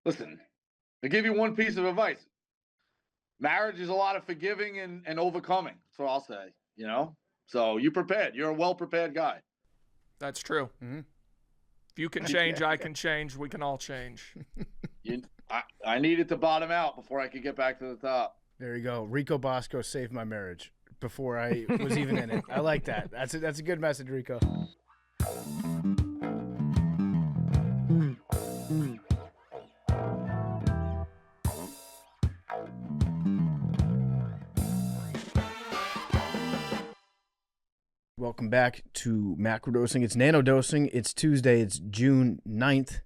Listen, I give you one piece of advice. Marriage is a lot of forgiving and overcoming. That's what I'll say, you know? So you prepared. You're a well-prepared guy. That's true. Mhm. If you can change, I can change. We can all change. I needed to bottom out before I could get back to the top. There you go. Rico Bosco saved my marriage before I was even in it. I like that. That's a good message, Rico. Welcome back to Macrodosing. It's Nanodosing. It's Tuesday. It's June 9th.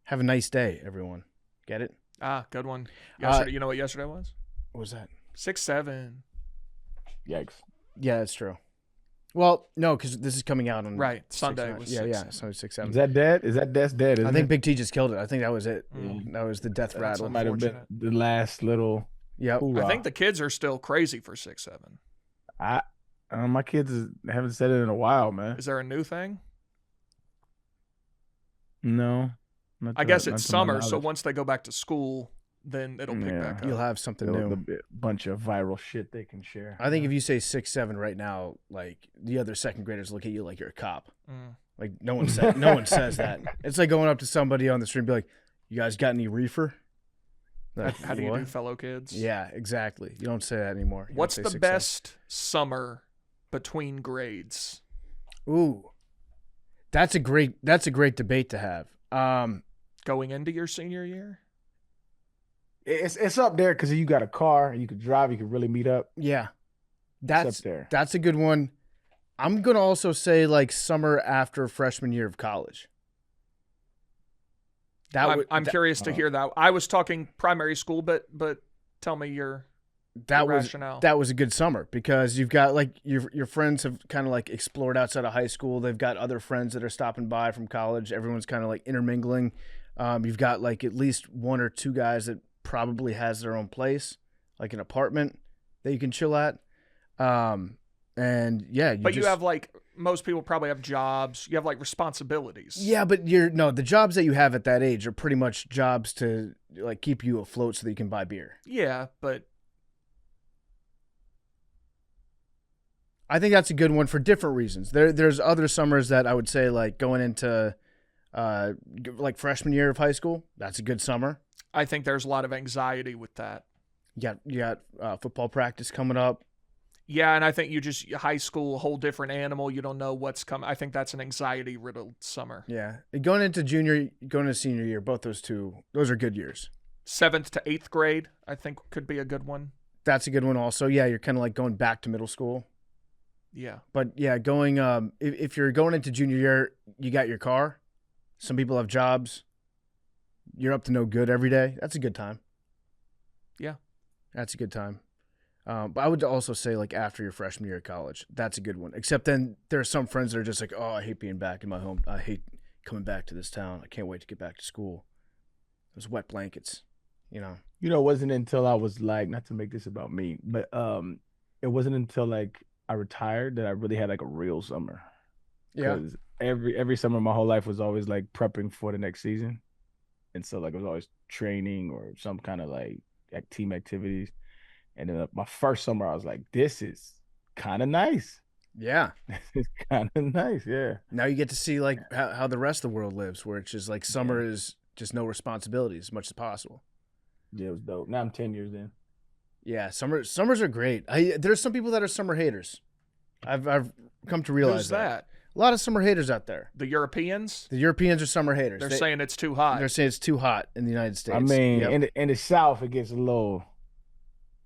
Have a nice day, everyone. Get it? Good one. Yesterday, you know what yesterday was? What was that? 6/7. Yikes. Yeah, that's true. Well, no, because this is coming out on Sunday 6/9. was yeah, 6/7. yeah. So 6/7. Is that dead? That's dead? I think Big T just killed it. I think that was it. Mm. That was the death That's rattle. might have been the last little. Yep. hoorah. I think the kids are still crazy for 6/7. My kids haven't said it in a while, man. Is there a new thing? No. I guess it's summer, so once they go back to school, then it'll pick back up. You'll have something new. A bunch of viral shit they can share. I think if you say 6/7 right now, like the other second graders look at you like you're a cop. Mm. Like no one says that. It's like going up to somebody on the street and be like, "You guys got any reefer?" Like, How do you what? do, fellow kids? Yeah, exactly. You don't say that anymore. You What's don't the say 6/7. best summer between grades? Ooh, that's a great debate to have. Going into your senior year? It's up there because you got a car and you could drive. You could really meet up. Yeah, It's up there. that's a good one. I'm gonna also say like summer after freshman year of college. I'm curious to hear that. I was talking primary school, but tell me your rationale. That was a good summer because you've got like your friends have kind of like explored outside of high school. They've got other friends that are stopping by from college. Everyone's kind of like intermingling. You've got like at least one or two guys that probably has their own place, like an apartment that you can chill at. And yeah, you have like most people probably have jobs. You have like responsibilities. Yeah, but the jobs that you have at that age are pretty much jobs to like keep you afloat so that you can buy beer. Yeah, but I think that's a good one for different reasons. There's other summers that I would say like going into like freshman year of high school. That's a good summer. I think there's a lot of anxiety with that. You got football practice coming up. Yeah, and I think high school, a whole different animal. You don't know what's coming. I think that's an anxiety-riddled summer. Yeah. Going into senior year, both those are good years. 7th to 8th grade, I think, could be a good one. That's a good one also. Yeah, you're kind of like going back to middle school. Yeah. But yeah, going if you're going into junior year, you got your car. Some people have jobs. You're up to no good every day. That's a good time. Yeah. That's a good time. But I would also say like after your freshman year of college, that's a good one. Except then there are some friends that are just like, oh, I hate being back in my home. I hate coming back to this town. I can't wait to get back to school. Those wet blankets, you know. It wasn't until I was like, not to make this about me, but it wasn't until like I retired that I really had like a real summer. Yeah. Because every summer my whole life was always like prepping for the next season. And so like it was always training or some kind of like team activities. And then my first summer, I was like, this is kind of nice. Yeah. This is kind of nice, yeah. Now you get to see like how the rest of the world lives, where it's just like summer is just no responsibility as much as possible. Yeah, it was dope. Now I'm 10 years in. Yeah, summers are great. There's some people that are summer haters. I've come to realize Who's that? A lot of summer haters out there. The Europeans? The Europeans are summer haters. They're saying it's too hot. They're saying it's too hot in the United States. I mean, in the South, it gets a little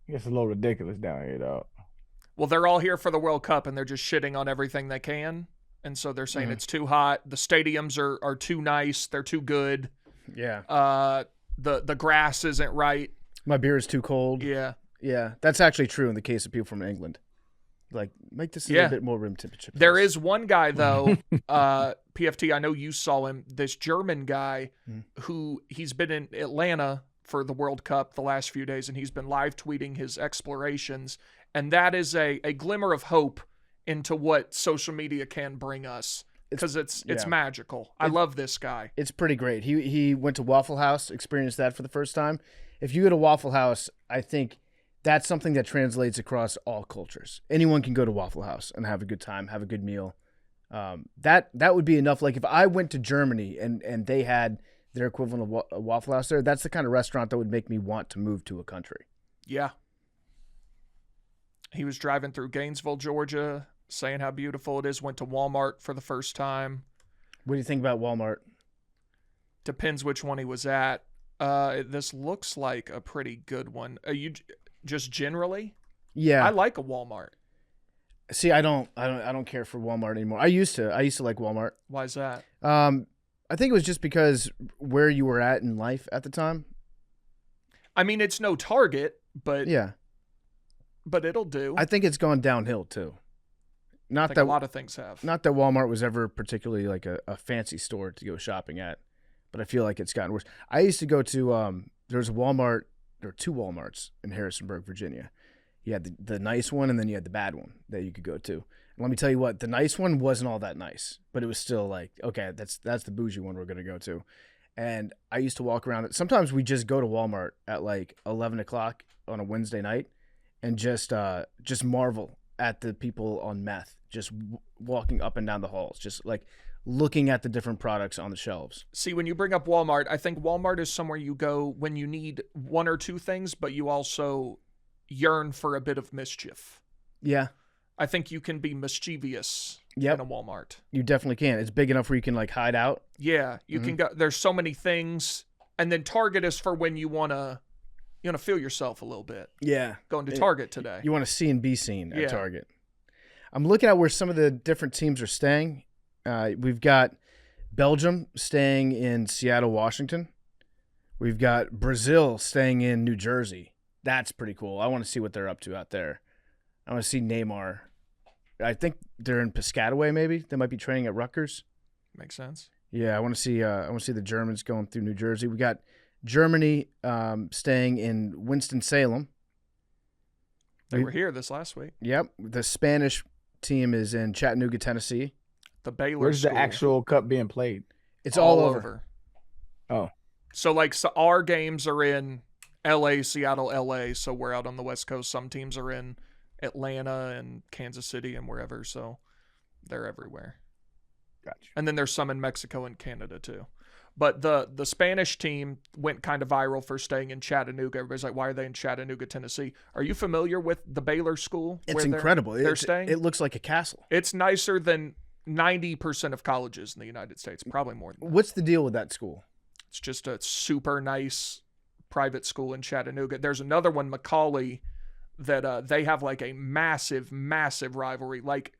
ridiculous down here, though. Well, they're all here for the World Cup, and they're just shitting on everything they can. And so they're saying it's too hot. The stadiums are too nice. They're too good. Yeah. The grass isn't right. My beer is too cold. Yeah. Yeah. That's actually true in the case of people from England. Like, make this a little bit more room temperature. There is one guy, though, PFT, I know you saw him, this German guy who he's been in Atlanta for the World Cup the last few days, and he's been live tweeting his explorations. And that is a glimmer of hope into what social media can bring us. because it's yeah. magical. I love this guy. It's pretty great. He went to Waffle House, experienced that for the first time. If you go to Waffle House, I think that's something that translates across all cultures. Anyone can go to Waffle House and have a good time, have a good meal. That would be enough. Like if I went to Germany and they had their equivalent of a Waffle House there, that's the kind of restaurant that would make me want to move to a country. Yeah. He was driving through Gainesville, Georgia, saying how beautiful it is. Went to Walmart for the first time. What do you think about Walmart? Depends which one he was at. This looks like a pretty good one. Are you just generally? Yeah. I like a Walmart. See, I don't care for Walmart anymore. I used to like Walmart. Why is that? I think it was just because where you were at in life at the time. I mean, it's no Target, but yeah, but it'll do. I think it's gone downhill too. I think a lot of things have. Not that Walmart was ever particularly like a fancy store to go shopping at, but I feel like it's gotten worse. I used to go to there's a Walmart, there were 2 Walmarts in Harrisonburg, Virginia. You had the nice one, and then you had the bad one that you could go to. And let me tell you what, the nice one wasn't all that nice, but it was still like, okay, that's the bougie one we're going to go to. And I used to walk around. Sometimes we just go to Walmart at like 11 o'clock on a Wednesday night and just marvel at the people on meth, just walking up and down the halls, just like looking at the different products on the shelves. See, when you bring up Walmart, I think Walmart is somewhere you go when you need 1 or 2 things, but you also yearn for a bit of mischief. Yeah. I think you can be mischievous in a Walmart. You definitely can. It's big enough where you can like hide out. Yeah, you can go. There's so many things, and then Target is for when you wanna feel yourself a little bit. Yeah, going to Target today. You want to see and be seen at Target. I'm looking at where some of the different teams are staying. We've got Belgium staying in Seattle, Washington. We've got Brazil staying in New Jersey. That's pretty cool. I want to see what they're up to out there. I want to see Neymar. I think they're in Piscataway. Maybe they might be training at Rutgers. Makes sense. Yeah, I want to see. I want to see the Germans going through New Jersey. We got Germany staying in Winston-Salem. They were here this last week. Yep. The Spanish team is in Chattanooga, Tennessee. The Baylor. Where's school. the actual cup being played? It's all over. Oh. So our games are in LA, Seattle, LA. So we're out on the West Coast. Some teams are in Atlanta and Kansas City and wherever. So they're everywhere. Gotcha. And then there's some in Mexico and Canada too. But the Spanish team went kind of viral for staying in Chattanooga. Everybody's like, why are they in Chattanooga, Tennessee? Are you familiar with the Baylor school? It's incredible. They're staying? It looks like a castle. It's nicer than 90% of colleges in the United States, probably more than that. What's the deal with that school? It's just a super nice private school in Chattanooga. There's another one, Macaulay, that they have like a massive, massive rivalry. Like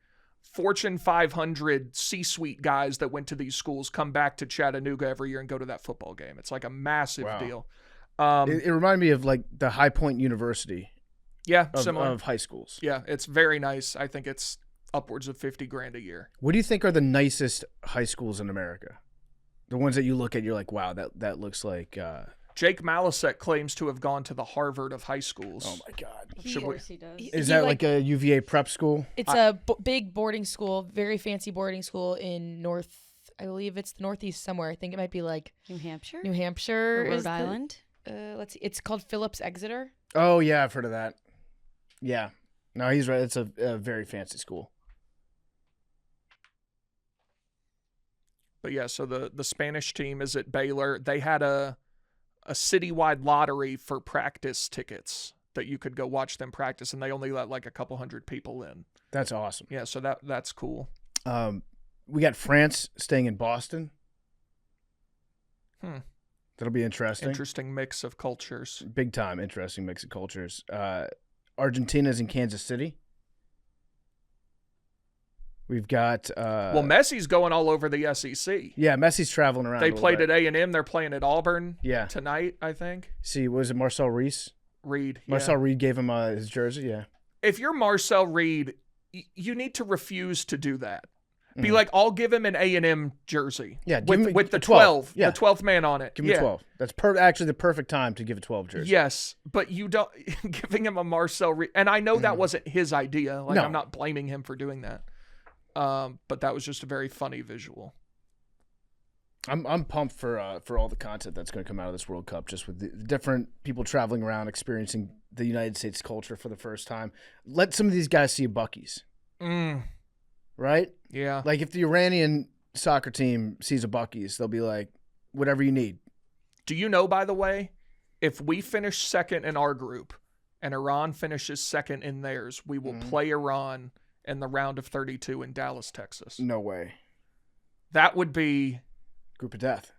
Fortune 500 C-suite guys that went to these schools come back to Chattanooga every year and go to that football game. It's like a massive deal. It reminded me of like the High Point University. Yeah, similar of high schools. Yeah, it's very nice. I think it's upwards of $50,000 a year. What do you think are the nicest high schools in America? The ones that you look at, you're like, wow, that looks like. Jake Malasek claims to have gone to the Harvard of high schools. Oh my God! He does. Is that like a UVA prep school? It's a big boarding school, very fancy boarding school in I believe it's the Northeast somewhere. I think it might be like New Hampshire. Or Rhode Island. Let's see. It's called Phillips Exeter. Oh yeah, I've heard of that. Yeah, no, he's right. It's a very fancy school. But yeah, so the Spanish team is at Baylor. They had a citywide lottery for practice tickets that you could go watch them practice, and they only let like a couple hundred people in. That's awesome. Yeah, so that's cool. We got France staying in Boston. That'll be interesting. Interesting mix of cultures. Big time interesting mix of cultures. Argentina's in Kansas City. We've got well, Messi's going all over the SEC. Yeah, Messi's traveling around. They played at A&M. They're playing at Auburn. Yeah. Tonight, I think. See, was it Marcel Reed? Marcel Reed gave him his jersey. Yeah. If you're Marcel Reed, you need to refuse to do that. Be like, I'll give him an A&M jersey. Yeah, with the 12, yeah. the 12th man on it. Give him 12. That's actually the perfect time to give a 12 jersey. Yes, but you don't giving him a Marcel Reed, and I know that wasn't his idea. Like, No. I'm not blaming him for doing that. But that was just a very funny visual. I'm pumped for all the content that's going to come out of this World Cup, just with the different people traveling around, experiencing the United States culture for the first time. Let some of these guys see Buc-ee's. Right? Yeah. Like if the Iranian soccer team sees a Buc-ee's, they'll be like, whatever you need. Do you know, by the way, if we finish second in our group and Iran finishes second in theirs, we will play Iran in the round of 32 in Dallas, Texas. No way. That would be... Group of death.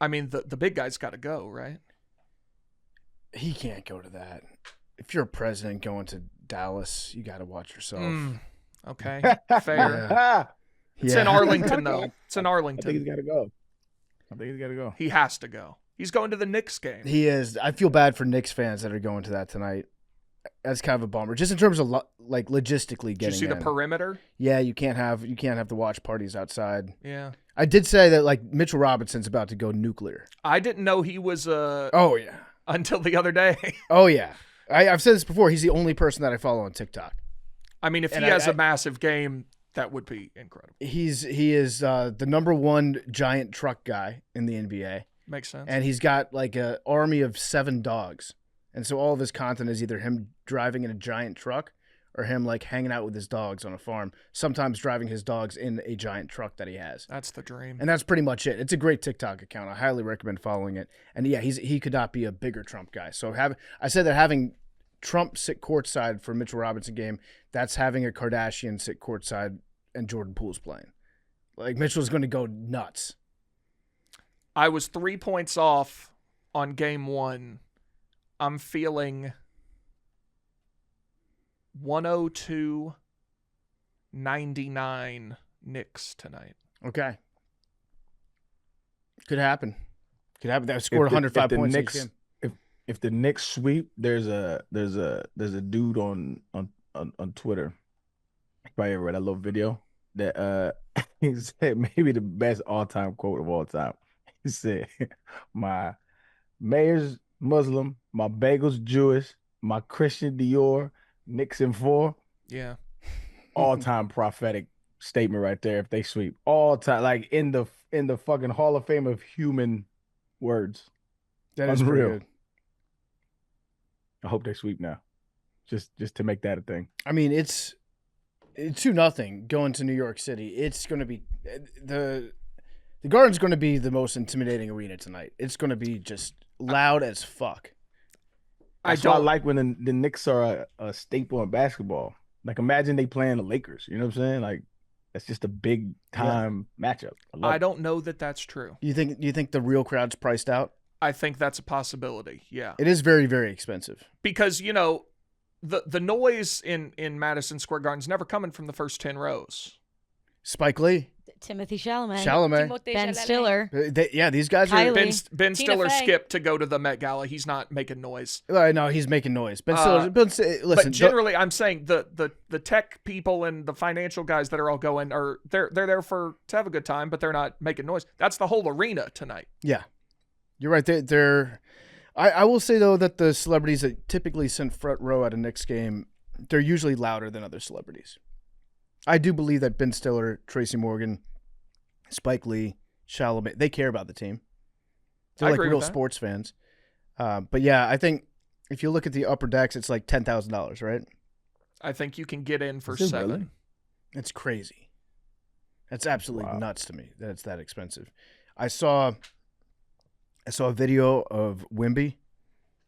I mean, the big guy's got to go, right? He can't go to that. If you're a president going to Dallas, you got to watch yourself. Okay, fair. It's in Arlington, though. It's in Arlington. I think he's got to go. He has to go. He's going to the Knicks game. He is. I feel bad for Knicks fans that are going to that tonight. That's kind of a bummer. Just in terms of like logistically getting. Did you see in. the perimeter? Yeah, you can't have the watch parties outside. Yeah. I did say that like Mitchell Robinson's about to go nuclear. I didn't know he was. Oh yeah. Until the other day. Oh yeah. I've said this before. He's the only person that I follow on TikTok. I mean, if he has a massive game, that would be incredible. He is the #1 giant truck guy in the NBA. Makes sense. And he's got like an army of 7 dogs. And so all of his content is either him driving in a giant truck or him like hanging out with his dogs on a farm, sometimes driving his dogs in a giant truck that he has. That's the dream. And that's pretty much it. It's a great TikTok account. I highly recommend following it. And yeah, he could not be a bigger Trump guy. So I said that having Trump sit courtside for a Mitchell Robinson game, that's having a Kardashian sit courtside and Jordan Poole's playing. Like Mitchell's going to go nuts. I was 3 points off on game 1. I'm feeling 102-99 Knicks tonight. Okay. Could happen. They scored 105 points in this game. If the Knicks sweep, there's a dude on Twitter. Probably read that little video that he said maybe the best all-time quote of all time. He said, "My mayor's Muslim, my bagel's Jewish, my Christian Dior, Knicks in 4." Yeah. All-time prophetic statement right there. If they sweep, all time, like in the fucking Hall of Fame of human words. That is real. Good. I hope they sweep now, just to make that a thing. I mean, it's 2-0 going to New York City. It's going to be the Garden's going to be the most intimidating arena tonight. It's going to be just loud as fuck. I like when the Knicks are a staple in basketball. Like imagine they playing the Lakers. You know what I'm saying? Like that's just a big time matchup. I don't know that that's true. You think the real crowd's priced out? I think that's a possibility. Yeah. It is very, very expensive. Because, the noise in Madison Square Garden's never coming from the first 10 rows. Spike Lee. Timothy Chalamet. Ben Stiller. These guys are. Ben Stiller skipped to go to the Met Gala. He's not making noise. No, he's making noise. Ben Stiller. Listen, but generally, I'm saying the tech people and the financial guys that are all going they're there to have a good time, but they're not making noise. That's the whole arena tonight. Yeah, you're right. I will say though that the celebrities that typically sit front row at a Knicks game, they're usually louder than other celebrities. I do believe that Ben Stiller, Tracy Morgan, Spike Lee, Chalamet, they care about the team. They're like real sports fans. But yeah, I think if you look at the upper decks, it's like $10,000, right? I think you can get in for $7,000. Really? It's crazy. That's absolutely nuts to me that it's that expensive. I saw a video of Wemby.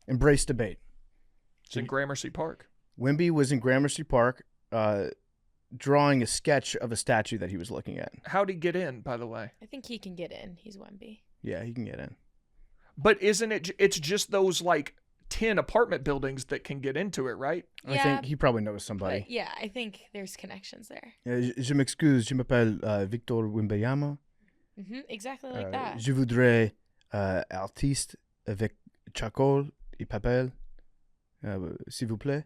Embrace debate. It's in Gramercy Park. Wemby was in Gramercy Park, drawing a sketch of a statue that he was looking at. How'd he get in, by the way? I think he can get in. He's Wemby. Yeah, he can get in. But isn't it? It's just those like 10 apartment buildings that can get into it, right? Yeah, I think he probably knows somebody. Yeah, I think there's connections there. Je m'excuse, je m'appelle Victor Wembanyama. Exactly like that. Je voudrais artiste avec charcoal et papel, s'il vous plaît.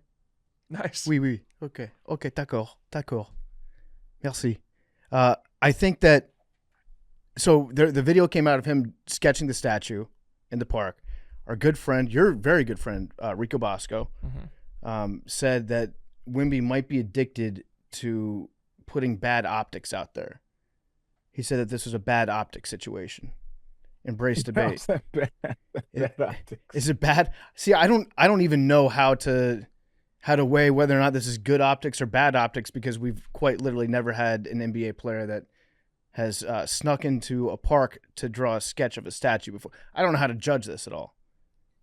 Nice. Oui. Okay, d'accord. Merci. I think that. So the video came out of him sketching the statue in the park. Our good friend, your very good friend, Rico Bosco, said that Wemby might be addicted to putting bad optics out there. He said that this was a bad optic situation. Embrace debate. Is it bad? See, I don't even know how to weigh whether or not this is good optics or bad optics, because we've quite literally never had an NBA player that has snuck into a park to draw a sketch of a statue before. I don't know how to judge this at all.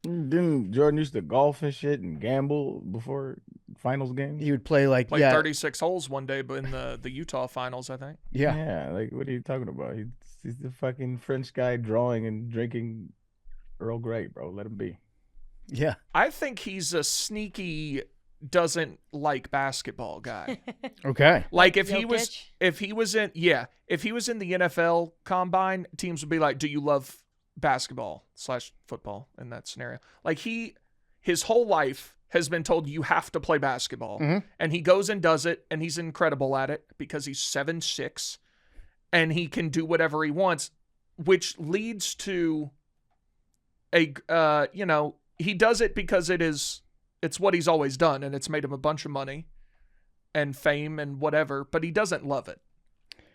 Didn't Jordan used to golf and shit and gamble before finals games? He would play 36 holes one day, but in the Utah finals, I think. Yeah. Like, what are you talking about? He's the fucking French guy drawing and drinking Earl Grey, bro. Let him be. Yeah. I think he's a sneaky, doesn't like basketball guy. Okay. Like if he was in the NFL combine, teams would be like, "Do you love basketball/football?" in that scenario. Like his whole life has been told you have to play basketball. Mm-hmm. And he goes and does it, and he's incredible at it because he's 7'6", and he can do whatever he wants, which leads to he does it because it's what he's always done, and it's made him a bunch of money and fame and whatever, but he doesn't love it.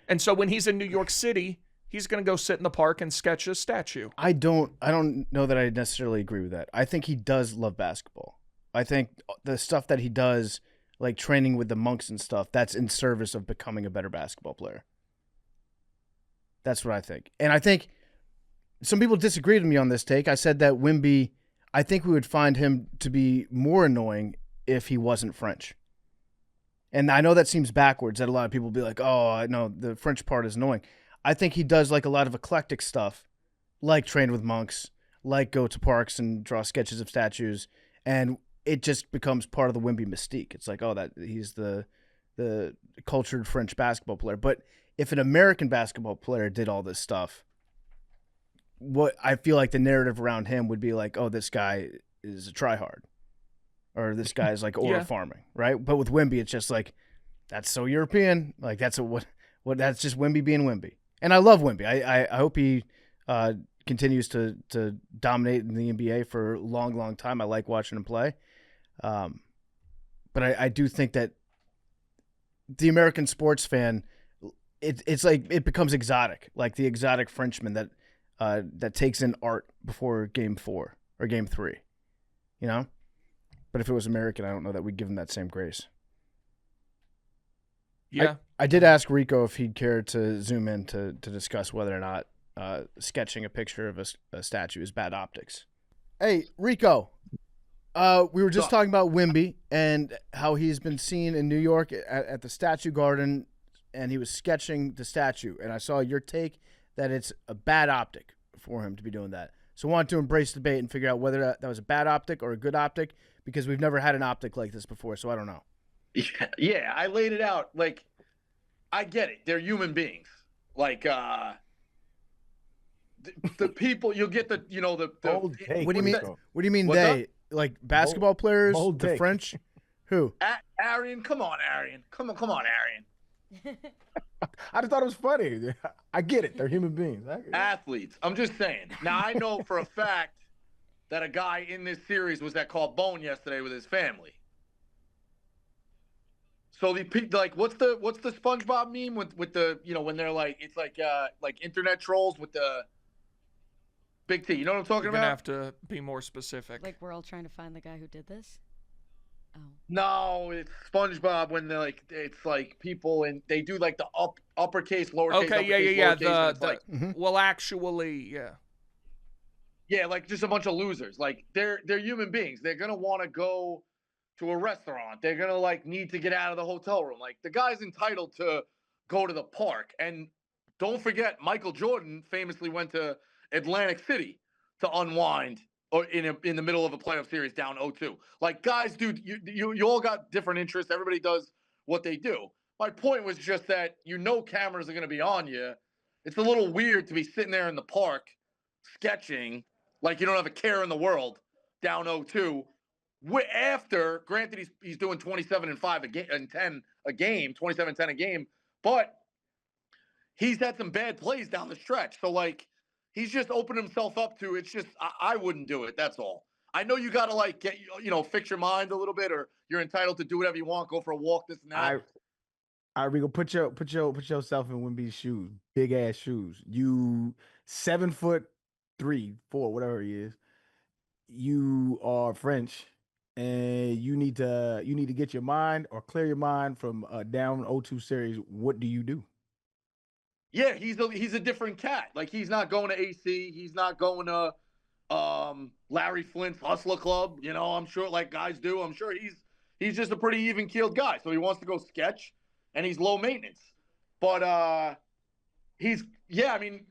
And so when he's in New York City, he's going to go sit in the park and sketch a statue. I don't know that I necessarily agree with that. I think he does love basketball. I think the stuff that he does, like training with the monks and stuff, that's in service of becoming a better basketball player. That's what I think. And I think some people disagreed with me on this take. I said that Wemby, I think we would find him to be more annoying if he wasn't French. And I know that seems backwards, that a lot of people will be like, oh, no, the French part is annoying. I think he does like a lot of eclectic stuff, like train with monks, like go to parks and draw sketches of statues, and it just becomes part of the Wemby mystique. It's like, oh, that he's the cultured French basketball player. But if an American basketball player did all this stuff, what I feel like the narrative around him would be like, oh, this guy is a tryhard, or this guy is like aura farming, right? But with Wemby, it's just like, that's so European. Like that's that's just Wemby being Wemby. And I love Wemby. I hope he continues to dominate in the NBA for a long, long time. I like watching him play. But I do think that the American sports fan, it's like it becomes exotic, like the exotic Frenchman that takes in art before Game 4 or Game 3, you know? But if it was American, I don't know that we'd give him that same grace. Yeah. I did ask Rico if he'd care to zoom in to discuss whether or not sketching a picture of a statue is bad optics. Hey, Rico, we were just talking about Wemby and how he's been seen in New York at the Statue Garden, and he was sketching the statue. And I saw your take that it's a bad optic for him to be doing that. So I wanted to embrace the debate and figure out whether that was a bad optic or a good optic, because we've never had an optic like this before, so I don't know. Yeah, I laid it out. Like, I get it. They're human beings. Like, the people, you'll get the. What do you mean? What do you mean What's they? up? Like basketball players, bold the take. French? Who? Arian, come on, Arian. Come on, Arian. I just thought it was funny. I get it. They're human beings. Athletes. I'm just saying. Now, I know for a fact that a guy in this series was at Carbone yesterday with his family. So what's the SpongeBob meme with the, when they're like, it's like internet trolls with the big T. You know what I'm talking You're about? gonna have to be more specific. Like we're all trying to find the guy who did this? Oh. No, it's SpongeBob when they're like, it's like people and they do like the uppercase, lowercase. Okay, yeah. Well, actually, yeah. Yeah, like just a bunch of losers. Like they're human beings. They're gonna want to go to a restaurant. They're gonna like need to get out of the hotel room. Like the guy's entitled to go to the park. And don't forget, Michael Jordan famously went to Atlantic City to unwind, or in the middle of a playoff series down 0-2. Like, guys, dude, you all got different interests. Everybody does what they do. My point was just that cameras are going to be on you. It's a little weird to be sitting there in the park sketching like you don't have a care in the world down 0-2. After, granted, he's doing 27-5 a game and 10 a game, 27-10 a game, but he's had some bad plays down the stretch. So like, he's just opened himself up to, it's just, I wouldn't do it. That's all. I know you got to like get, fix your mind a little bit, or you're entitled to do whatever you want, go for a walk, this and that. All right, Rico, put yourself in Wemby's shoes, big ass shoes. You 7'3", 4", whatever he is. You are French, and you need to get your mind or clear your mind from a down 0-2 series. What do you do? Yeah, he's a different cat. Like, he's not going to AC. He's not going to Larry Flint's Hustler Club. You know, I'm sure like guys do. I'm sure he's just a pretty even keeled guy. So he wants to go sketch, and he's low maintenance. But I mean,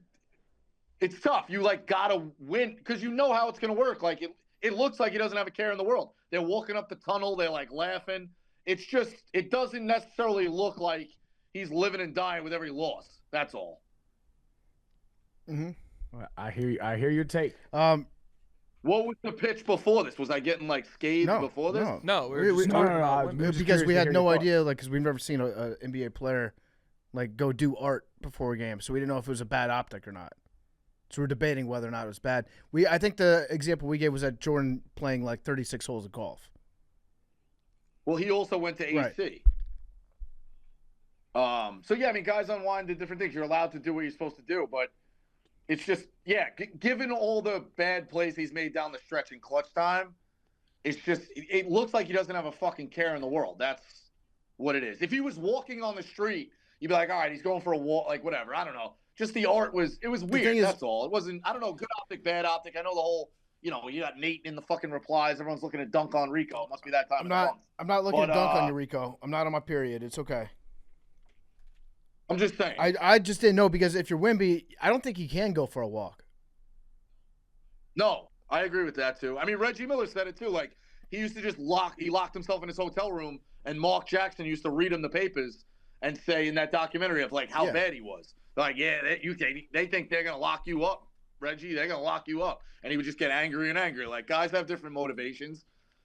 it's tough. You like gotta win because you know how it's gonna work. Like it looks like he doesn't have a care in the world. They're walking up the tunnel. They're like laughing. It's just it doesn't necessarily look like he's living and dying with every loss. That's all. Mm-hmm. Well, I hear your take. What was the pitch before this? Was I getting like scathed before this? No, we were just talking about Wemby. Because we had no idea, like, because we've never seen a NBA player like go do art before a game, so we didn't know if it was a bad optic or not. So we're debating whether or not it was bad. I think the example we gave was that Jordan playing like 36 holes of golf. Well, he also went to AC. Right. So yeah, I mean, guys unwind to different things. You're allowed to do what you're supposed to do, but it's just, given all the bad plays he's made down the stretch in clutch time, it's just, it looks like he doesn't have a fucking care in the world. That's what it is. If he was walking on the street, you'd be like, all right, he's going for a walk, like whatever. I don't know. Just the art was weird. That's all. It wasn't, I don't know, good optic, bad optic. I know the whole, you got Nate in the fucking replies. Everyone's looking to dunk on Rico. It must be that time of the month. I'm not looking to dunk on you, Rico. I'm not on my period. It's okay. I'm just saying. I just didn't know because if you're Wemby, I don't think he can go for a walk. No, I agree with that too. I mean, Reggie Miller said it too. Like, he used to just locked himself in his hotel room, and Mark Jackson used to read him the papers and say in that documentary of like how bad he was. They're like, they think they're gonna lock you up, Reggie. They're gonna lock you up, and he would just get angry and angry. Like, guys have different motivations.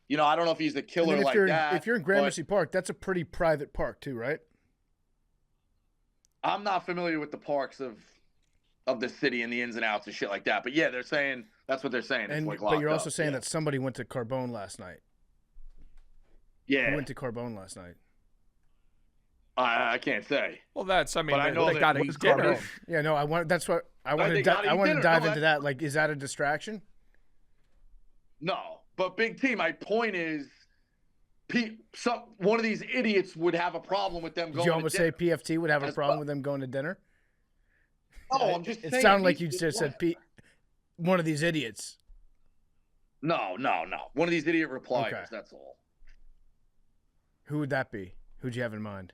I don't know if he's a killer like that. If you're in Gramercy Park, that's a pretty private park too, right? I'm not familiar with the parks of the city and the ins and outs and shit like that. But yeah, they're saying that's what they're saying. But you're also saying that somebody went to Carbone last night. Yeah, who went to Carbone last night? I can't say. Well, that's I know they got to eat dinner. Yeah, no, I want to dive into that. Like, is that a distraction? No, but big T. My point is, one of these idiots would have a problem with them going. Did you almost to say PFT would have a problem with them going to dinner? No, I'm just saying. It sounded like you just said one of these idiots. No. One of these idiot repliers. Okay. That's all. Who would that be? Who'd you have in mind?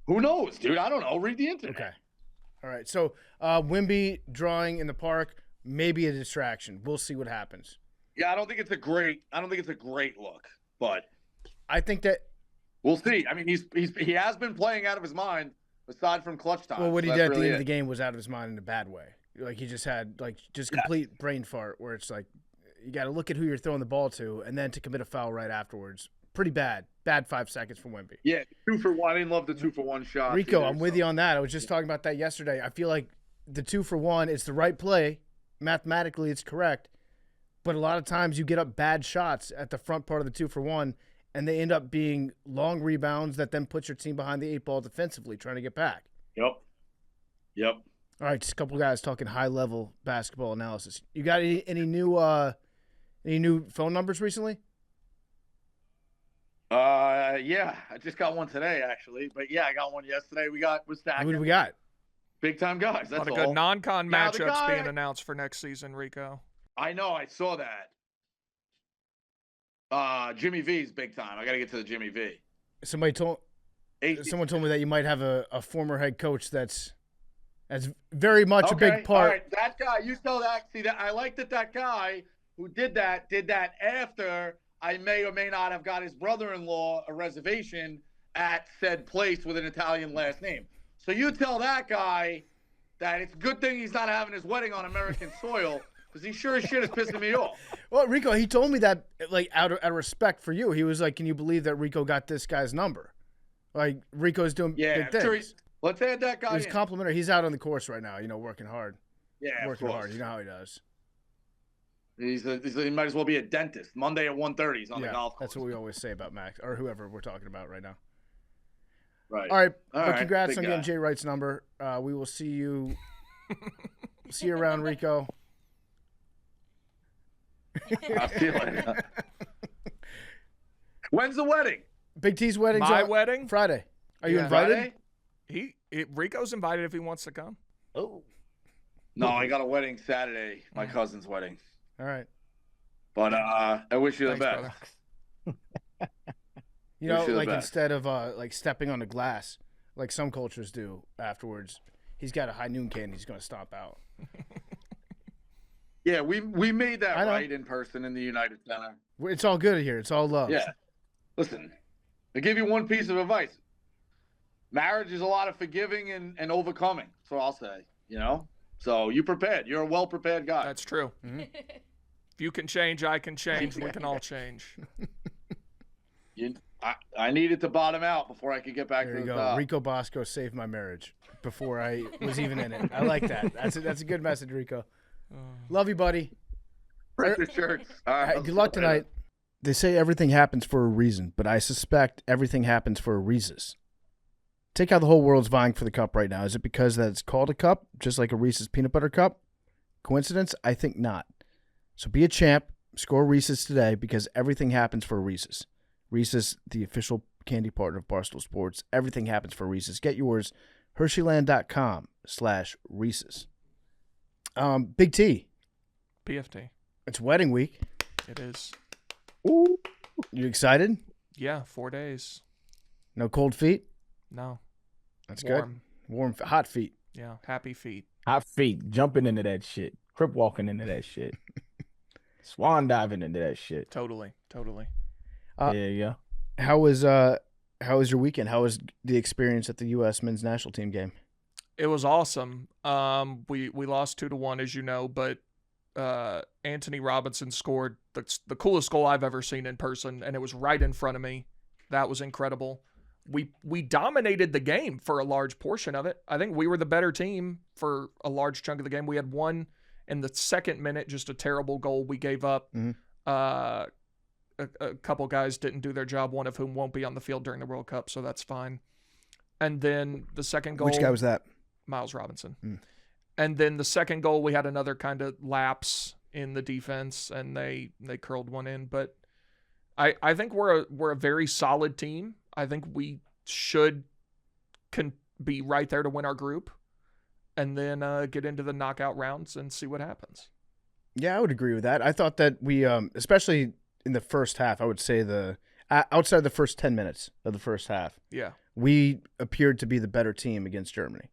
Who knows, dude? I don't know. Read the internet. Okay. All right. So Wemby drawing in the park, maybe a distraction. We'll see what happens. Yeah, I don't think it's a great look, but I think that we'll see. I mean, he has been playing out of his mind aside from clutch time. Well, what he did at the end of the game was out of his mind in a bad way. Like, he just had complete brain fart where it's like you got to look at who you're throwing the ball to and then to commit a foul right afterwards. Pretty bad. Bad 5 seconds from Wemby. Yeah, 2 for 1. I didn't love the 2 for 1 shot. Rico, I'm with you on that. I was just talking about that yesterday. I feel like the 2 for 1, it's the right play. Mathematically, it's correct. But a lot of times you get up bad shots at the front part of the 2 for 1, and they end up being long rebounds that then put your team behind the 8 ball defensively, trying to get back. Yep. All right, just a couple guys talking high-level basketball analysis. You got any new phone numbers recently? Yeah, I just got one today actually, but yeah, I got one yesterday. We're stacking. Who do we got? Big time guys. That's a lot of good non-con matchups being announced for next season, Rico. I know, I saw that. Jimmy V's big time. I got to get to the Jimmy V. Someone told me that you might have a former head coach that's very much a big part. All right, that guy, you saw that. See that? I like that guy who did that after I may or may not have got his brother-in-law a reservation at said place with an Italian last name. So you tell that guy that it's a good thing he's not having his wedding on American soil because he sure as shit is pissing me off. Well, Rico, he told me that like out of respect for you. He was like, "Can you believe that Rico got this guy's number?" Like, Rico's doing big things. Sure let's add that guy. He's complimentary. He's out on the course right now, working hard. Yeah, working hard. You know how he does. He might as well be a dentist. Monday at 1:30 on the golf course. That's what we always say about Max or whoever we're talking about right now. Right. All right. All But right, congrats big on guy. getting Jay Wright's number. We will see you. See you around, Rico. I'll see you later. When's the wedding? Big T's wedding's My on wedding? Friday. Are you Yeah. invited? Friday? Rico's invited if he wants to come. Oh. No, I got a wedding Saturday. My cousin's wedding. All right. But I wish you the Thanks, best. brother. You know, Wish you the like best. instead of like stepping on the glass, like some cultures do afterwards, he's got a high noon can. He's going to stomp out. Yeah, we made that I know. right in person in the United Center. It's all good here. It's all love. Yeah. Listen, I give you one piece of advice. Marriage is a lot of forgiving and overcoming. That's what I'll say. You know? So you prepared. You're a well-prepared guy. That's true. Mm-hmm. If you can change, I can change. We can all change. I needed to bottom out before I could get back There to you the go. top. Rico Bosco saved my marriage before I was even in it. I like that. That's a good message, Rico. Love you, buddy. Rip the shirts. All right, Good luck tonight. They say everything happens for a reason, but I suspect everything happens for a Reese's. Take how the whole world's vying for the cup right now. Is it because that it's called a cup, just like a Reese's peanut butter cup? Coincidence? I think not. So be a champ. Score Reese's today because everything happens for a Reese's. Reese's, the official candy partner of Barstool Sports. Everything happens for Reese's. Get yours. Hersheyland.com/Reese's. Big T. PFT. It's wedding week. It is. You excited? Yeah, 4 days. No cold feet? No. That's Warm. good. Warm, hot feet. Yeah, happy feet. Hot feet, jumping into that shit. Crip walking into that shit. Swan diving into that shit. Totally. Yeah. How was your weekend? How was the experience at the U.S. men's national team game? It was awesome. We lost 2-1, as you know, but Anthony Robinson scored the coolest goal I've ever seen in person, and it was right in front of me. That was incredible. We dominated the game for a large portion of it. I think we were the better team for a large chunk of the game. We had one in the second minute, just a terrible goal we gave up. Mhm. A couple guys didn't do their job, one of whom won't be on the field during the World Cup, so that's fine. And then the second goal... Which guy was that? Miles Robinson. Mm. And then the second goal, we had another kind of lapse in the defense, and they curled one in. But I think we're a very solid team. I think we can be right there to win our group, and then get into the knockout rounds and see what happens. Yeah, I would agree with that. I thought that we, especially in the first half, I would say outside the first 10 minutes of the first half, Yeah. we appeared to be the better team against Germany.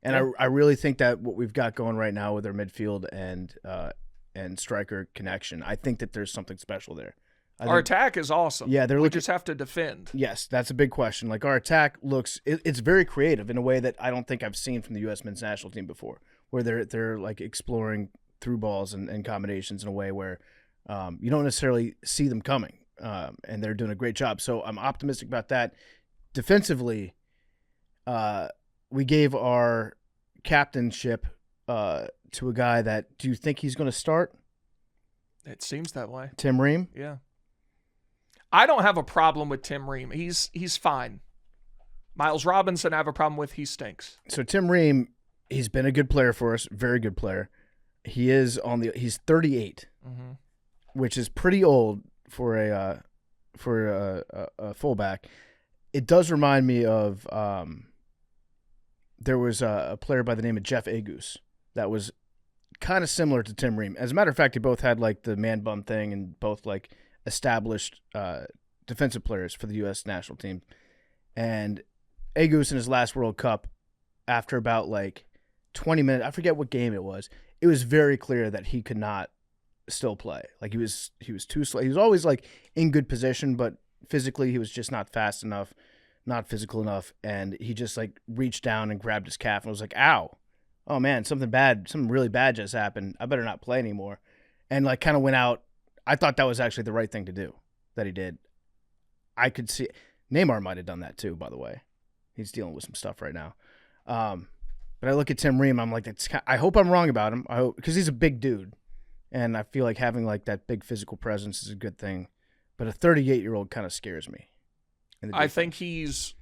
And Yeah. I really think that what we've got going right now with our midfield and striker connection, I think that there's something special there. Our attack is awesome. Yeah, we just have to defend. Yes, that's a big question. Like our attack it's very creative in a way that I don't think I've seen from the U.S. men's national team before, where they're like exploring through balls and combinations in a way where you don't necessarily see them coming, and they're doing a great job. So I'm optimistic about that. Defensively, we gave our captainship to a guy that. Do you think he's going to start? It seems that way. Tim Ream? Yeah. I don't have a problem with Tim Ream. He's fine. Miles Robinson I have a problem with. He stinks. So Tim Ream, he's been a good player for us, very good player. He's 38, which is pretty old for a fullback. It does remind me of there was a player by the name of Jeff Agus that was kind of similar to Tim Ream. As a matter of fact, they both had like the man bun thing and both like established defensive players for the U.S. national team. And Agus in his last World Cup, after about like 20 minutes, I forget what game it was very clear that he could not still play. Like he was too slow. He was always like in good position, but physically he was just not fast enough, not physical enough. And he just like reached down and grabbed his calf and was like, ow. Oh man, something really bad just happened. I better not play anymore. And like kind of went out. I thought that was actually the right thing to do that he did. I could see Neymar might have done that too, by the way. He's dealing with some stuff right now. But I look at Tim Ream, I'm like, I hope I'm wrong about him. I hope, because he's a big dude. And I feel like having like that big physical presence is a good thing. But a 38-year-old kind of scares me. I think he's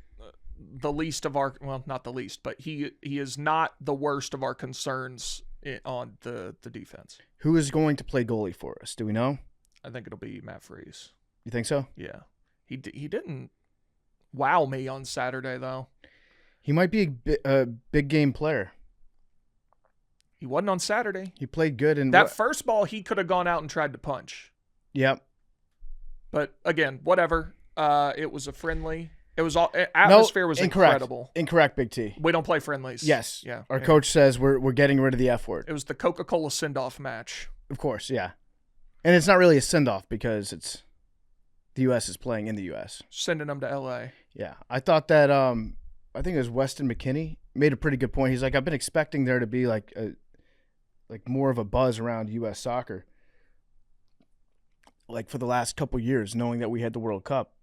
the least of our, well, not the least, but he is not the worst of our concerns on the defense. Who is going to play goalie for us? Do we know? I think it'll be Matt Freese. You think so? Yeah. He didn't wow me on Saturday, though. He might be a big game player. He wasn't on Saturday. He played good in that first ball. He could have gone out and tried to punch. Yep. But again, whatever. It was a friendly. It was all atmosphere was incredible. Incorrect, Big T. We don't play friendlies. Yes. Yeah. Our coach says we're getting rid of the F word. It was the Coca-Cola send-off match. Of course, yeah. And it's not really a send-off because it's the U.S. is playing in the U.S. Sending them to L.A. Yeah. I thought that I think it was Weston McKinney made a pretty good point. He's like, I've been expecting there to be like more of a buzz around U.S. soccer, like for the last couple years, knowing that we had the World Cup.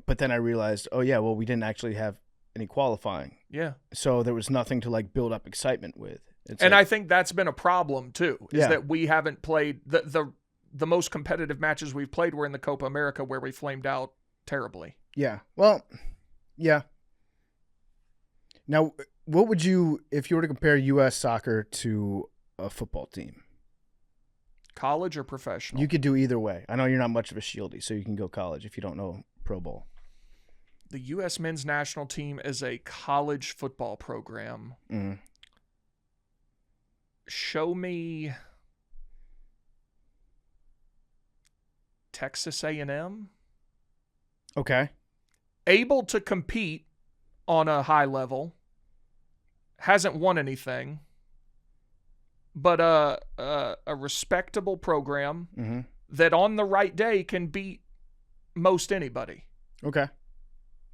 But then I realized, oh yeah, well we didn't actually have any qualifying. Yeah. So there was nothing to like build up excitement with. And I think that's been a problem too, is that we haven't played the most competitive matches we've played were in the Copa America where we flamed out terribly. Yeah. Well, yeah. Now, what would you, if you were to compare U.S. soccer to a football team? College or professional? You could do either way. I know you're not much of a shieldy, so you can go college if you don't know Pro Bowl. The U.S. men's national team is a college football program. Mm-hmm. Show me Texas A&M. Okay. Able to compete on a high level. Hasn't won anything. But a respectable program that on the right day can beat most anybody. Okay.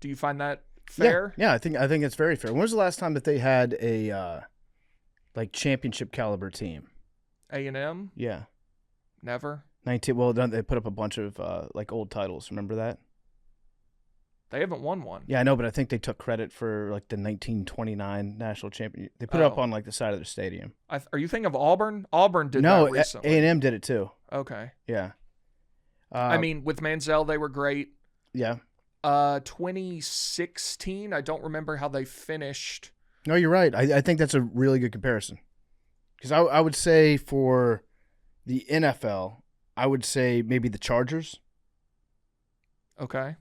Do you find that fair? Yeah, I think it's very fair. When was the last time that they had a like championship caliber team? A&M? Yeah. Never. 19. Well, they put up a bunch of like old titles. Remember that? They haven't won one. Yeah, I know, but I think they took credit for like the 1929 national champion. They put it up on like the side of their stadium. Are you thinking of Auburn? Auburn did that recently. No, A&M did it too. Okay. Yeah. I mean, with Manziel, they were great. Yeah. 2016, I don't remember how they finished. No, you're right. I think that's a really good comparison. Because I would say for the NFL, I would say maybe the Chargers. Okay.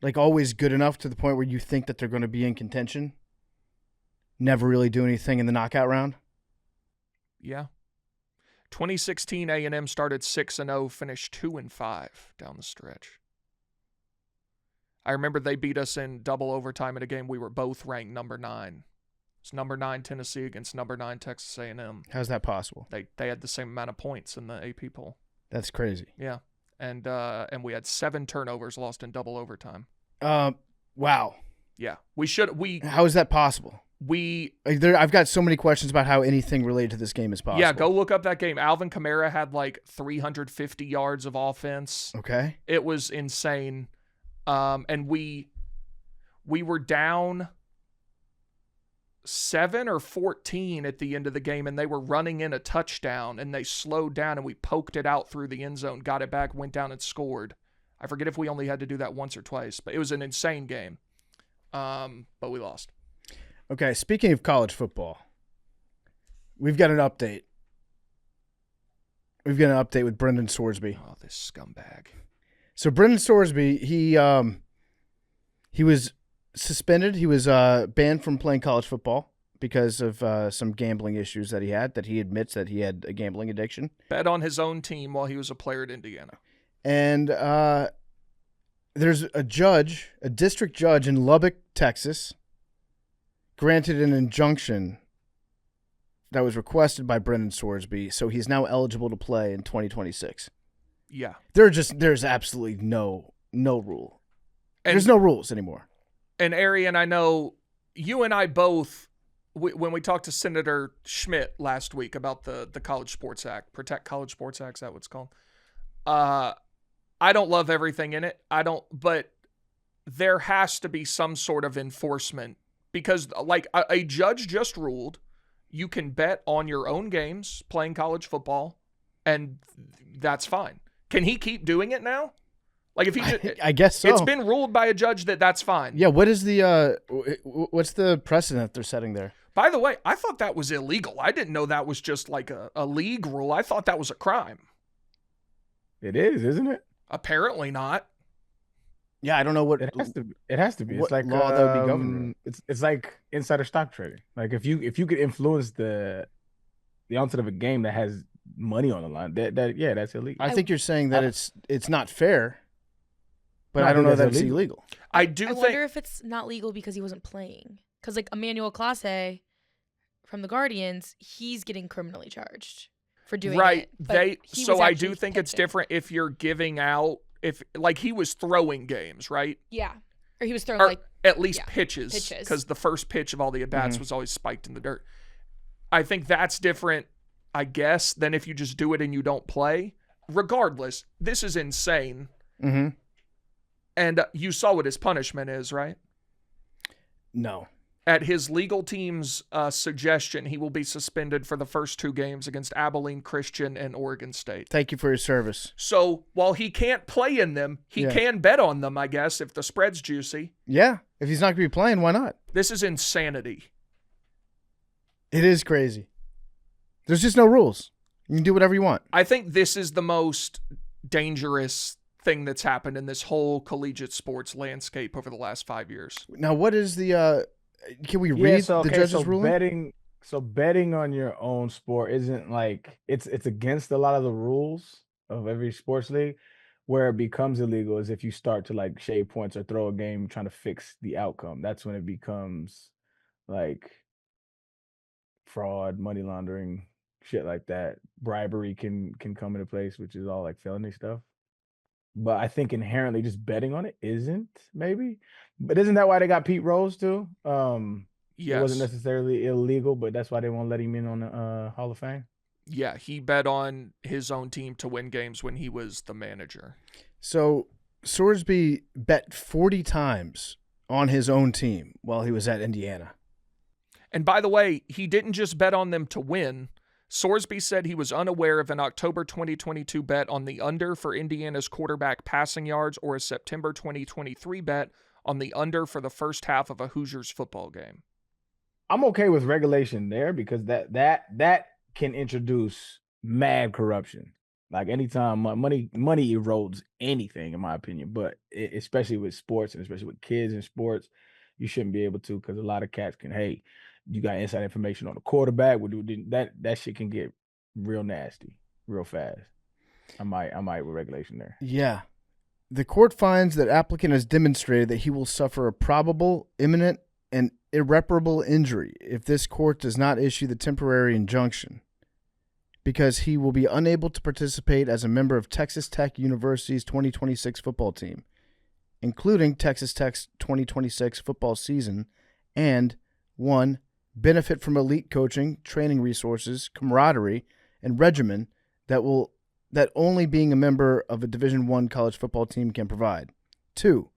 Like always good enough to the point where you think that they're going to be in contention. Never really do anything in the knockout round. Yeah. 2016 A&M started 6-0, finished 2-5 down the stretch. I remember they beat us in double overtime in a game we were both ranked number 9. It's number 9 Tennessee against number 9 Texas A&M. How's that possible? They had the same amount of points in the AP poll. That's crazy. Yeah. And we had 7 turnovers lost in double overtime. Wow. Yeah. How is that possible? I've got so many questions about how anything related to this game is possible. Yeah, go look up that game. Alvin Kamara had like 350 yards of offense. Okay. It was insane. And we were down 7 or 14 at the end of the game, and they were running in a touchdown, and they slowed down, and we poked it out through the end zone, got it back, went down and scored. I forget if we only had to do that once or twice, but it was an insane game. But we lost. Okay, speaking of college football, we've got an update. We've got an update with Brendan Sorsby. Oh, this scumbag. So Brendan Sorsby, he was suspended. He was banned from playing college football because of some gambling issues that he had, that he admits that he had a gambling addiction. Bet on his own team while he was a player at Indiana. And there's a district judge in Lubbock, Texas, granted an injunction that was requested by Brendan Sorsby, so he's now eligible to play in 2026. Yeah. There's absolutely no rule. There's no rules anymore. And Arian, I know you and I both, when we talked to Senator Schmidt last week about the College Sports Act, Protect College Sports Act, is that what it's called? I don't love everything in it. But there has to be some sort of enforcement, because like a judge just ruled you can bet on your own games playing college football, and that's fine. Can he keep doing it now? Like if he, I guess so. it's been ruled by a judge that that's fine. Yeah. What is the what's the precedent they're setting there? By the way, I thought that was illegal. I didn't know that was just like a league rule. I thought that was a crime. It is, isn't it? Apparently not. Yeah, I don't know what It has to be. It has to be. What It's like law that would be governing It's like insider stock trading. Like if you could influence the onset of a game that has money on the line, that's illegal. I think you're saying that it's not fair, but No, I don't know think that that's it's illegal. I do I think wonder if it's not legal because he wasn't playing. Because like Emmanuel Clase from the Guardians, he's getting criminally charged for doing right. it. But he was I actually do think it's pitching. different if you're giving out like he was throwing games, right? Yeah, or he was throwing Or like at least yeah, pitches, pitches. because the first pitch of all the at-bats was always spiked in the dirt. I think that's different, I guess, than if you just do it and you don't play. Regardless, this is insane. Mm-hmm. And you saw what his punishment is, right? No. At his legal team's suggestion, he will be suspended for the first 2 games against Abilene Christian and Oregon State. Thank you for your service. So while he can't play in them, he Yeah. can bet on them, I guess, if the spread's juicy. Yeah, if he's not going to be playing, why not? This is insanity. It is crazy. There's just no rules. You can do whatever you want. I think this is the most dangerous thing that's happened in this whole collegiate sports landscape over the last 5 years. Now, what is the can we read the judge's ruling? Betting on your own sport isn't like it's against a lot of the rules of every sports league. Where it becomes illegal is if you start to like shave points or throw a game trying to fix the outcome. That's when it becomes like fraud, money laundering, shit like that. Bribery can come into place, which is all like felony stuff. But I think inherently just betting on it isn't, maybe. But isn't that why they got Pete Rose too? Yes. It wasn't necessarily illegal, but that's why they won't let him in on the Hall of Fame. Yeah, he bet on his own team to win games when he was the manager. So Sorsby bet 40 times on his own team while he was at Indiana. And by the way, he didn't just bet on them to win. Sorsby said he was unaware of an October 2022 bet on the under for Indiana's quarterback passing yards or a September 2023 bet on the under for the first half of a Hoosiers football game. I'm okay with regulation there because that can introduce mad corruption. Like anytime money erodes anything, in my opinion. But especially with sports and especially with kids in sports, you shouldn't be able to because a lot of cats can, hey, you got inside information on the quarterback. That shit can get real nasty real fast. I might with regulation there. Yeah. The court finds that applicant has demonstrated that he will suffer a probable, imminent, and irreparable injury if this court does not issue the temporary injunction, because he will be unable to participate as a member of Texas Tech University's 2026 football team, including Texas Tech's 2026 football season, and 1. benefit from elite coaching, training resources, camaraderie, and regimen that only being a member of a Division I college football team can provide. 2.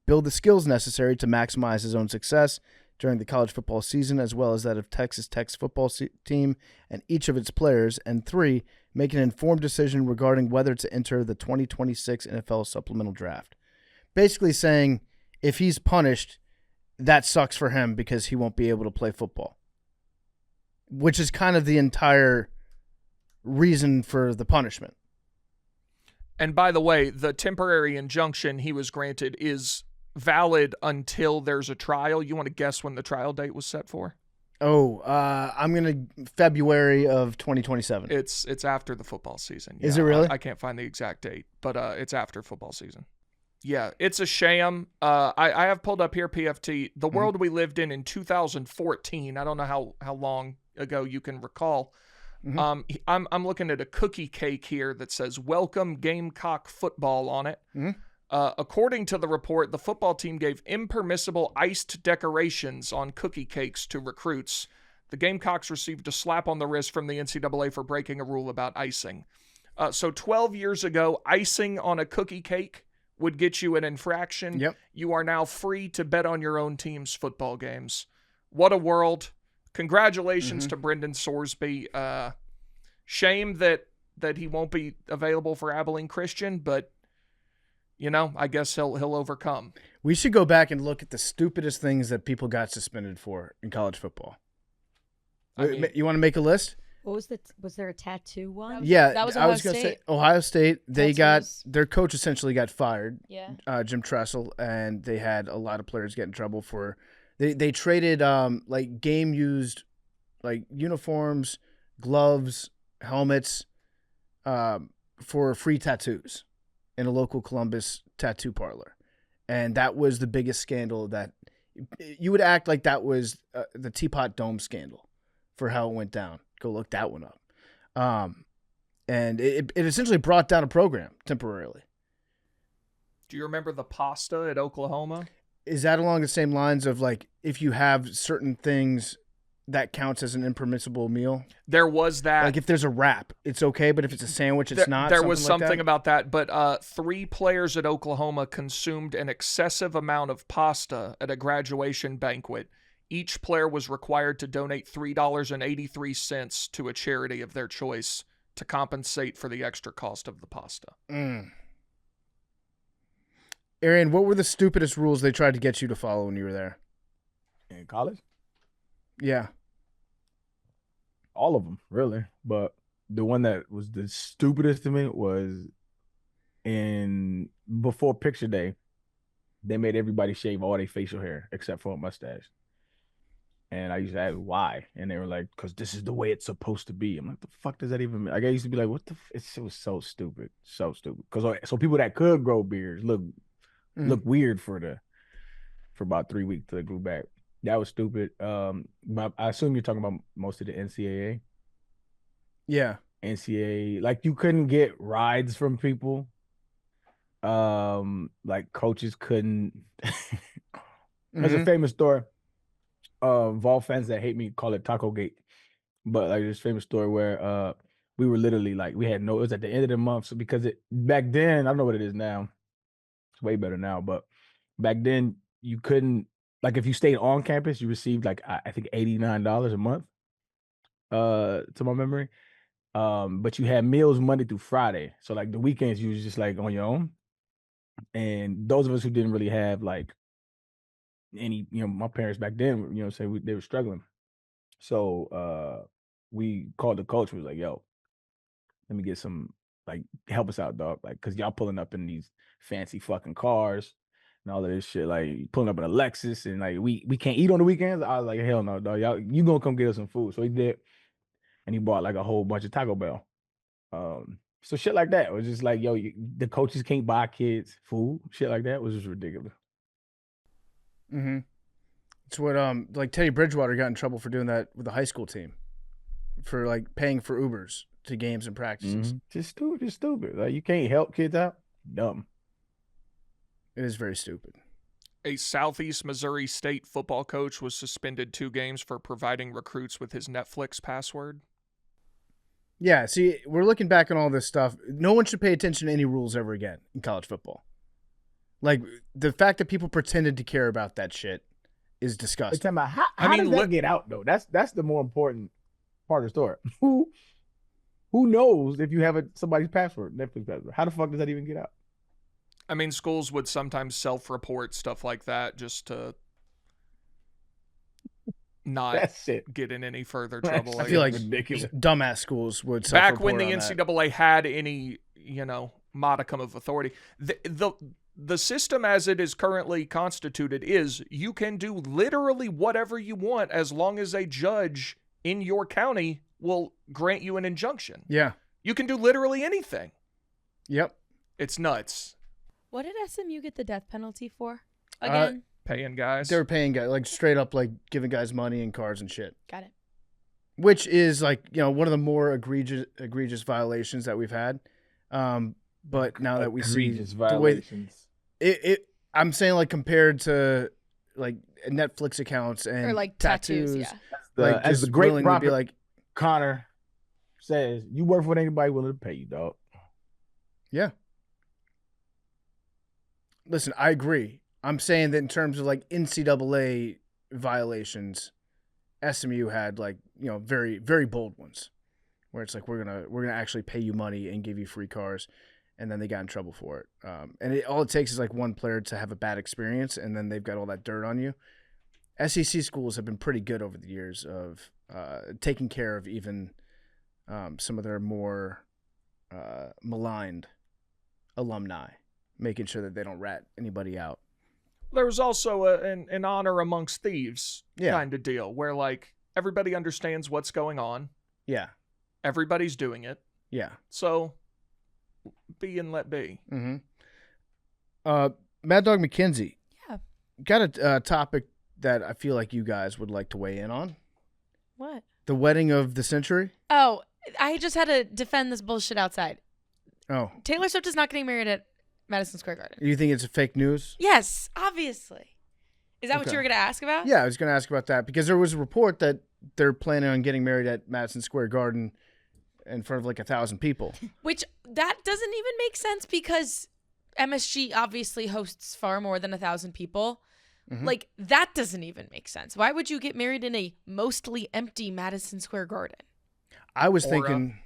Build the skills necessary to maximize his own success during the college football season as well as that of Texas Tech's football team and each of its players. And 3. Make an informed decision regarding whether to enter the 2026 NFL supplemental draft. Basically saying if he's punished, that sucks for him because he won't be able to play football, which is kind of the entire reason for the punishment. And by the way, the temporary injunction he was granted is valid until there's a trial. You want to guess when the trial date was set for? Oh, I'm going to February of 2027. It's after the football season. Is it really? I can't find the exact date, but it's after football season. Yeah, it's a sham. I have pulled up here, PFT, the world we lived in 2014. I don't know how long ago you can recall. I'm looking at a cookie cake here that says "Welcome Gamecock Football" on it. According to the report, the football team gave impermissible iced decorations on cookie cakes to recruits. The Gamecocks received a slap on the wrist from the NCAA for breaking a rule about icing. So 12 years ago, icing on a cookie cake would get you an infraction. Yep. You are now free to bet on your own team's football games. What a world. Congratulations to Brendan Sorsby. Shame that he won't be available for Abilene Christian, but I guess he'll overcome. We should go back and look at the stupidest things that people got suspended for in college football. You want to make a list? What was was there a tattoo one? Yeah, that was I was Ohio gonna say State. Ohio State. They Tattoos. their coach essentially got fired, Yeah. Jim Tressel, and they had a lot of players get in trouble for. They traded like game used, like uniforms, gloves, helmets, for free tattoos in a local Columbus tattoo parlor, and that was the biggest scandal. That you would act like that was the Teapot Dome scandal for how it went down. Go look that one up. And it essentially brought down a program temporarily. Do you remember the pasta at Oklahoma? Is that along the same lines of like if you have certain things that counts as an impermissible meal? There was that. Like if there's a wrap, it's okay, but if it's a sandwich, it's not. There was like something that? about that, but 3 players at Oklahoma consumed an excessive amount of pasta at a graduation banquet. Each player was required to donate $3.83 to a charity of their choice to compensate for the extra cost of the pasta. Arian, what were the stupidest rules they tried to get you to follow when you were there? In college, Yeah. all of them really, but the one that was the stupidest to me was before picture day. They made everybody shave all their facial hair except for a mustache. And I used to ask why, and they were like, "Because this is the way it's supposed to be." I'm like, "The fuck does that even mean?" Like I used to be like, "What the?" It was so stupid, so stupid. Because so people that could grow beards look weird for about 3 weeks till they grew back. That was stupid. I assume you're talking about most of the NCAA. Yeah. NCAA, like you couldn't get rides from people. Like coaches couldn't. There's a famous story. Vol fans that hate me call it Taco Gate, but like this famous story where we were literally like it was at the end of the month. So because back then, I don't know what it is now. It's way better now, but back then you couldn't, like if you stayed on campus, you received like I think $89 a month, to my memory. But you had meals Monday through Friday. So like the weekends you was just like on your own. And those of us who didn't really have like any, my parents back then, they were struggling. So we called the coach, was like, "Yo, let me get some, like, help us out, dog. Like, cause y'all pulling up in these fancy fucking cars and all of this shit, like pulling up in a Lexus, and like we can't eat on the weekends." I was like, "Hell no, dog. You gonna come get us some food." So he did, and he bought like a whole bunch of Taco Bell. So shit like that. It was just like, yo, the coaches can't buy kids food. Shit like that was just ridiculous. Mm-hmm. It's what like Teddy Bridgewater got in trouble for doing that with the high school team, for like paying for Ubers to games and practices. Just stupid. Like you can't help kids out. Dumb. It is very stupid. A Southeast Missouri State football coach was suspended 2 games for providing recruits with his Netflix password. Yeah, see, we're looking back on all this stuff. No one should pay attention to any rules ever again in college football. Like, the fact that people pretended to care about that shit is disgusting. How does that get out, though? That's the more important part of the story. Who knows if you have somebody's password, Netflix password? How the fuck does that even get out? I mean, schools would sometimes self-report stuff like that just to not get in any further trouble. I feel like ridiculous. Dumbass schools would back when the NCAA had any, modicum of authority. The system as it is currently constituted is you can do literally whatever you want as long as a judge in your county will grant you an injunction. Yeah. You can do literally anything. Yep. It's nuts. What did SMU get the death penalty for? Again? Paying guys. They were paying guys, like straight up, like giving guys money and cars and shit. Got it. Which is like, one of the more egregious violations that we've had. But now that we see the way I'm saying, like compared to like Netflix accounts and or like tattoos, yeah. Like as just the great willing prophet to be like, Connor says, you work for anybody willing to pay you, dog. Yeah. Listen, I agree. I'm saying that in terms of like NCAA violations, SMU had like, very, very bold ones where it's like, we're going to actually pay you money and give you free cars. and then they got in trouble for it. And all it takes is like one player to have a bad experience, and then they've got all that dirt on you. SEC schools have been pretty good over the years of taking care of even some of their more maligned alumni, making sure that they don't rat anybody out. There was also an honor amongst thieves kind of deal where, like, everybody understands what's going on. Yeah. Everybody's doing it. Yeah. So, be and let be. Mm-hmm. Mad Dog McKenzie. Yeah. Got a topic that I feel like you guys would like to weigh in on. What? The wedding of the century. Oh, I just had to defend this bullshit outside. Oh. Taylor Swift is not getting married at Madison Square Garden. You think it's fake news? Yes, obviously. Is that what you were going to ask about? Yeah, I was going to ask about that because there was a report that they're planning on getting married at Madison Square Garden in front of like 1,000 people. Which, that doesn't even make sense because MSG obviously hosts far more than 1,000 people. Mm-hmm. Like, that doesn't even make sense. Why would you get married in a mostly empty Madison Square Garden? I was thinking,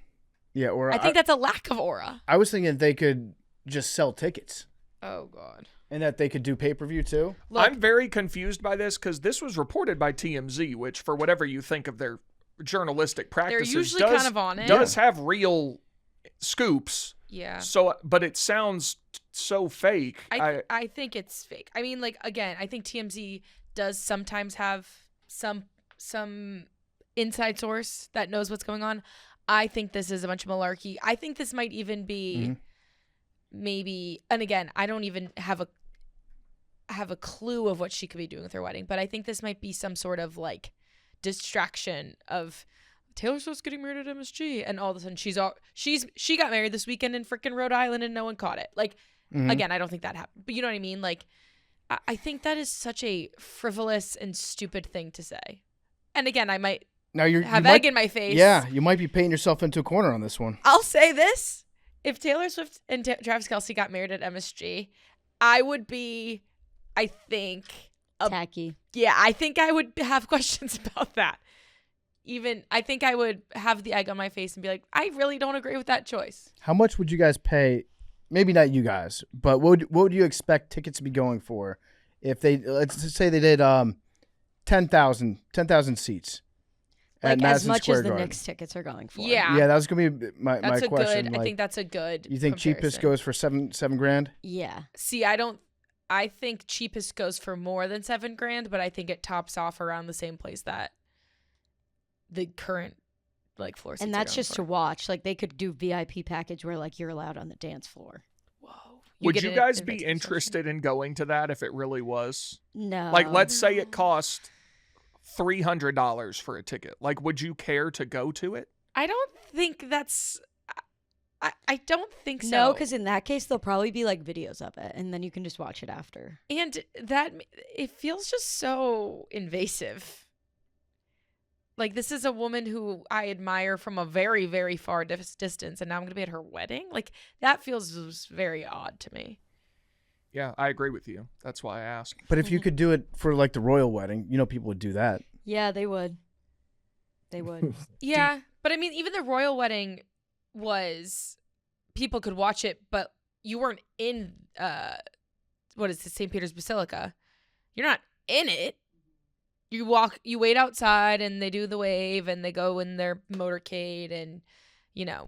aura. I think that's a lack of aura. I was thinking they could just sell tickets. Oh, God. And that they could do pay-per-view too? Look, I'm very confused by this because this was reported by TMZ, which, for whatever you think of their journalistic practices, they're usually kind of on it. Does have real scoops. Yeah. So, but it sounds so fake. I think it's fake. I mean, like, again, I think TMZ does sometimes have some inside source that knows what's going on. I think this is a bunch of malarkey. I think this might even be maybe, and again, I don't even have a clue of what she could be doing with her wedding, but I think this might be some sort of like distraction of Taylor Swift's getting married at MSG, and all of a sudden she got married this weekend in freaking Rhode Island and no one caught it. Like, again, I don't think that happened, but you know what I mean? Like, I think that is such a frivolous and stupid thing to say. And again, I might have egg in my face. Yeah, you might be painting yourself into a corner on this one. I'll say this. If Taylor Swift and Travis Kelce got married at MSG, I would be, I think... tacky. Yeah, I think I would have questions about that. Even, I think I would have the egg on my face and be like, I really don't agree with that choice. How much would you guys pay? Maybe not you guys, but what would you expect tickets to be going for if they, let's just say they did 10,000 seats? Like Madison as much Square as the Garden. Knicks tickets are going for. Yeah. Yeah, that was going to be my question. Good, I think that's a good You think cheapest goes for seven grand? Yeah. See, I think cheapest goes for more than $7,000, but I think it tops off around the same place that the current like floor seats. And that's just for. to watch. Like they could do VIP package where like you're allowed on the dance floor. Whoa. Would you guys be interested in going to that if it really was? No. Like, let's say it cost $300 for a ticket. Like, would you care to go to it? I don't think that's. I don't think so. No, because in that case, there'll probably be like videos of it, and then you can just watch it after. And that it feels just so invasive. Like, this is a woman who I admire from a very, very far distance, and now I'm going to be at her wedding? Like, that feels very odd to me. Yeah, I agree with you. That's why I asked. But if you could do it for like the royal wedding, people would do that. Yeah, they would. They would. Yeah, but I mean, even the royal wedding was, people could watch it, but you weren't in, what is it, St. Peter's Basilica. You're not in it. You wait outside and they do the wave and they go in their motorcade and,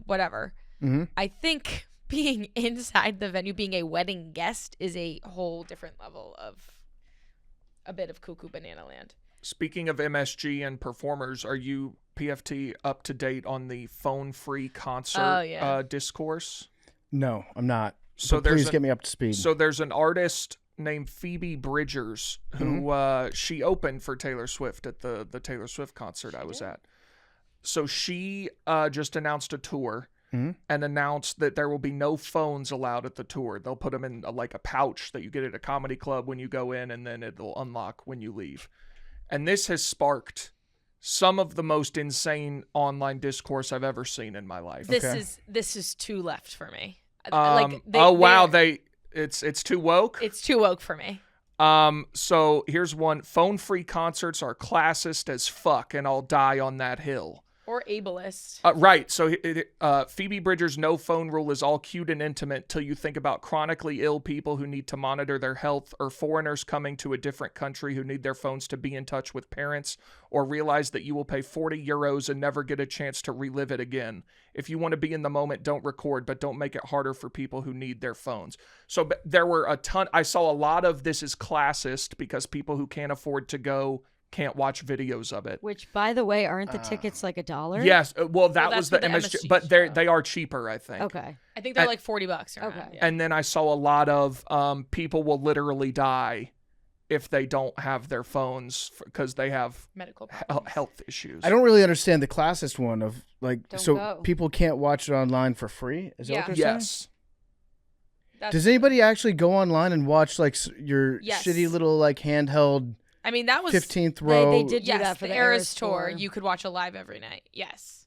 whatever. Mm-hmm. I think being inside the venue, being a wedding guest is a whole different level of a bit of cuckoo banana land. Speaking of MSG and performers, are you, PFT, up to date on the phone-free concert discourse? No, I'm not. So please get me up to speed. So there's an artist named Phoebe Bridgers who she opened for Taylor Swift at the Taylor Swift concert I was at. So she just announced a tour and announced that there will be no phones allowed at the tour. They'll put them in like a pouch that you get at a comedy club when you go in, and then it'll unlock when you leave. And this has sparked some of the most insane online discourse I've ever seen in my life. This is too left for me. It's too woke. It's too woke for me. So here's one. Phone-free concerts are classist as fuck, and I'll die on that hill. Or ableist. Right. So Phoebe Bridgers' no phone rule is all cute and intimate till you think about chronically ill people who need to monitor their health, or foreigners coming to a different country who need their phones to be in touch with parents, or realize that you will pay 40 euros and never get a chance to relive it again. If you want to be in the moment, don't record, but don't make it harder for people who need their phones. So there were a ton. I saw a lot of this is classist because people who can't afford to go can't watch videos of it. Which, by the way, aren't the tickets like $1? Yes. Well, that was the MSG MSG, but they are cheaper, I think. Okay. I think they're like $40. Or Okay. not, yeah. And then I saw a lot of people will literally die if they don't have their phones because they have Medical problems. health issues. I don't really understand the classist one of like, Don't so go. people can't watch it online for free. Is that what they're saying? Yes. Does anybody actually go online and watch like your Yes. shitty little like handheld I mean, that was 15th row? They did do yes, that for the the Eras Eras tour. tour. You could watch it live every night. Yes.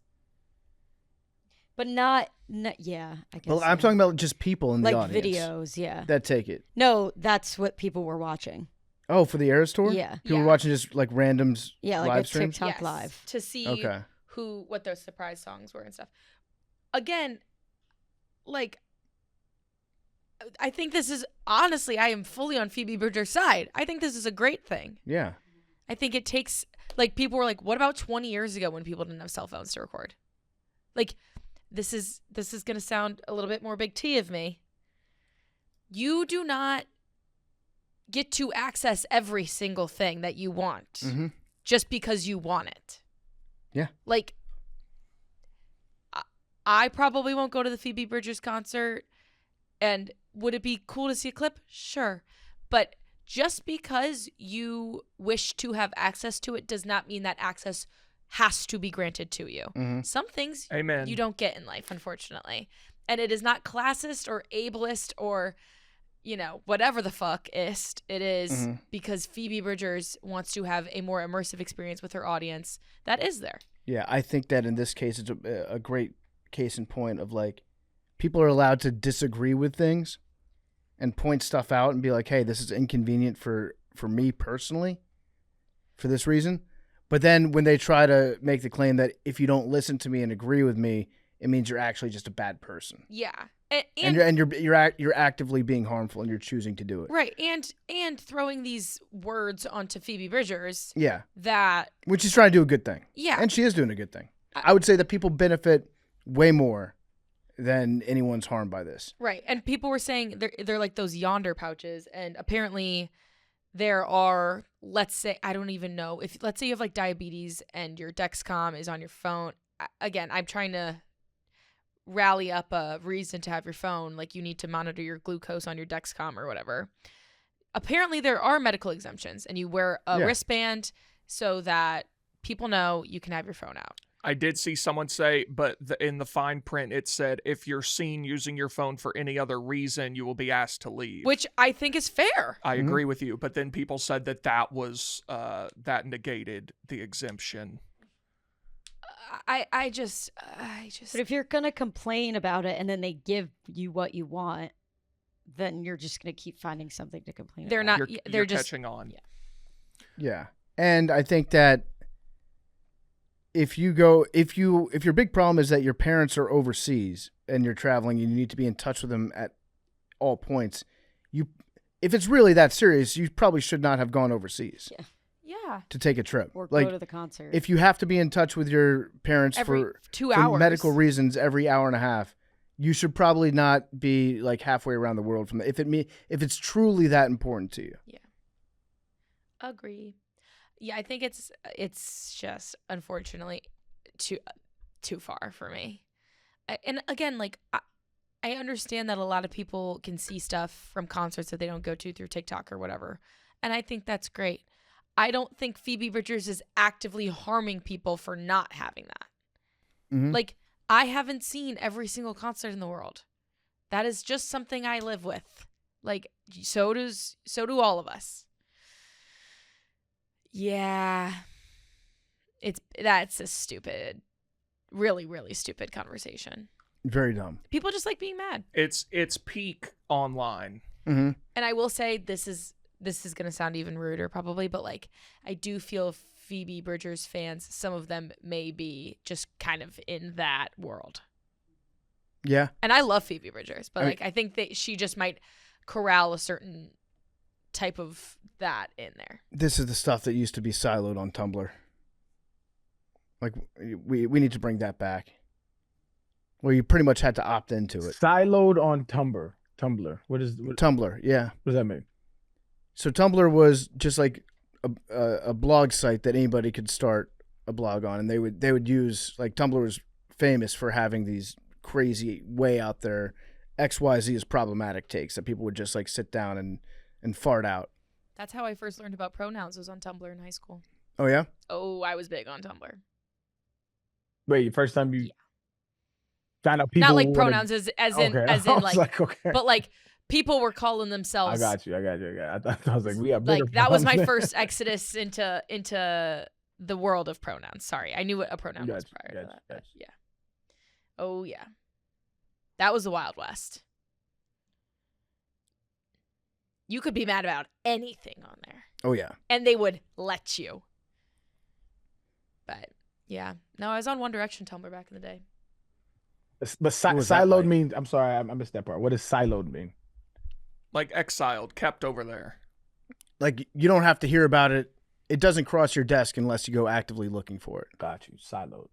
But not yeah, I guess. Well, I'm yeah. talking about just people in the like audience videos, yeah. that take it. No, that's what people were watching. Oh, for the Eras tour? Yeah. People Yeah. were watching just like randoms Yeah, like live a streams? TikTok Yes, live. to see Okay. what their surprise songs were and stuff. Again, like, I think this is honestly, I am fully on Phoebe Bridgers' side. I think this is a great thing. Yeah. I think it takes, like, people were like, what about 20 years ago when people didn't have cell phones to record? Like, this is going to sound a little bit more big T of me. You do not get to access every single thing that you want Mm-hmm. just because you want it. Yeah. Like, I probably won't go to the Phoebe Bridgers concert. And would it be cool to see a clip? Sure. But just because you wish to have access to it does not mean that access has to be granted to you. Mm-hmm. Some things Amen. you don't get in life, unfortunately. And it is not classist or ableist or, whatever the fuck it is Mm-hmm. because Phoebe Bridgers wants to have a more immersive experience with her audience that is there. Yeah, I think that in this case, it's a great case in point of like, people are allowed to disagree with things and point stuff out and be like, hey, this is inconvenient for me personally for this reason. But then when they try to make the claim that if you don't listen to me and agree with me, it means you're actually just a bad person. Yeah. And you're actively being harmful and you're choosing to do it. Right. And throwing these words onto Phoebe Bridgers Yeah. that, Which is trying to do a good thing. yeah. And she is doing a good thing. I would say that people benefit way more than anyone's harmed by this. Right. And people were saying they're like those yonder pouches. And apparently there are, let's say, I don't even know, let's say you have like diabetes and your Dexcom is on your phone. Again, I'm trying to rally up a reason to have your phone. Like you need to monitor your glucose on your Dexcom or whatever. Apparently there are medical exemptions and you wear a wristband so that people know you can have your phone out. I did see someone say, but in the fine print, it said, if you're seen using your phone for any other reason, you will be asked to leave. Which I think is fair. I agree with you. But then people said that was, that negated the exemption. I just. But if you're gonna complain about it and then they give you what you want, then you're just gonna keep finding something to complain They're about. not. You're They're just catching on. Yeah. And I think that if your big problem is that your parents are overseas and you're traveling and you need to be in touch with them at all points, if it's really that serious, you probably should not have gone overseas Yeah. to take a trip. Or like, go to the concert. if you have to be in touch with your parents Every for 2 for hours. medical reasons every hour and a half, you should probably not be like halfway around the world from if it's truly that important to you. Agree. Yeah, I think it's just unfortunately too far for me. And again, like I understand that a lot of people can see stuff from concerts that they don't go to through TikTok or whatever, and I think that's great. I don't think Phoebe Bridgers is actively harming people for not having that. Mhm. Like I haven't seen every single concert in the world. That is just something I live with. Like so do all of us. Yeah. That's a stupid, really, really stupid conversation. Very dumb. People just like being mad. It's peak online. Mm-hmm. And I will say this is going to sound even ruder probably, but like I do feel Phoebe Bridgers fans, some of them may be just kind of in that world. Yeah. And I love Phoebe Bridgers, but I mean- like I think that she just might corral a certain type of that in there. This is the stuff that used to be siloed on Tumblr. Like, we need to bring that back. Where you pretty much had to opt into it. Siloed on Tumblr. What Tumblr, yeah. does that mean? So Tumblr was just like a blog site that anybody could start a blog on, and they would use, like, Tumblr was famous for having these crazy, way out there XYZ is problematic takes that people would just like sit down and fart out. That's how I first learned about pronouns, was on Tumblr in high school. Oh yeah? Oh, I was big on Tumblr. Wait, first time you found out people Not like wanna- pronouns as in Okay. I was like okay. but like people were calling themselves. I got you. I thought I was like, we have bigger Like that was my problems. first exodus into the world of pronouns. Sorry, I knew what a pronoun was prior to that. But yeah. Oh yeah. That was the Wild West. You could be mad about anything on there. Oh yeah. And they would let you. But yeah. No, I was on One Direction Tumblr back in the day. But What was that siloed like? means. I'm sorry, I missed that part. What does siloed mean? Like exiled, kept over there. Like, you don't have to hear about it. It doesn't cross your desk unless you go actively looking for it. Got you. Siloed.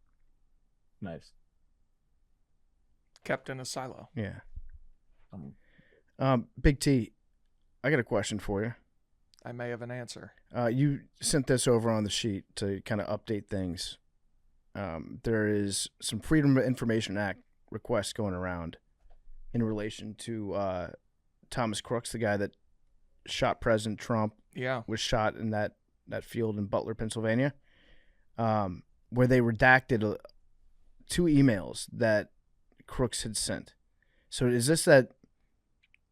Nice. Kept in a silo. Yeah. Um, Big T, I got a question for you. I may have an answer. You sent this over on the sheet to kind of update things. There is some Freedom of Information Act requests going around in relation to Thomas Crooks, the guy that shot President Trump, Yeah. was shot in that field in Butler, Pennsylvania, where they redacted 2 emails that Crooks had sent. So is this that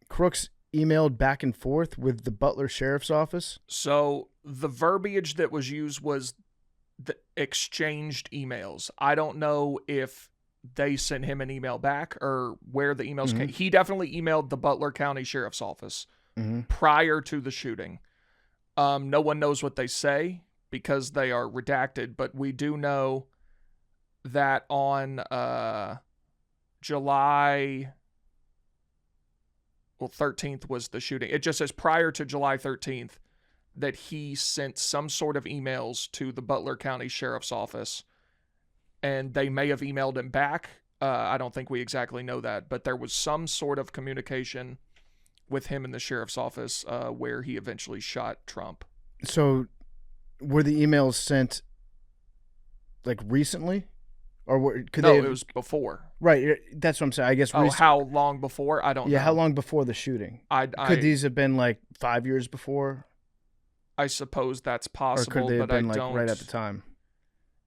Crooks emailed back and forth with the Butler Sheriff's Office? So the verbiage that was used was the exchanged emails. I don't know if they sent him an email back or where the emails came. He definitely emailed the Butler County Sheriff's Office prior to the shooting. No one knows what they say because they are redacted, but we do know that on July 13th was the shooting. It just says prior to July 13th that he sent some sort of emails to the Butler County Sheriff's Office, and they may have emailed him back. I don't think we exactly know that, but there was some sort of communication with him in the sheriff's office where he eventually shot Trump. So were the emails sent like recently? Or could No, they it was before. Right, that's what I'm saying. I guess Oh, how long before? I don't know. Yeah, how long before the shooting? Could these have been like 5 years before? I suppose that's Or possible, could they have but been I like don't. right at the time?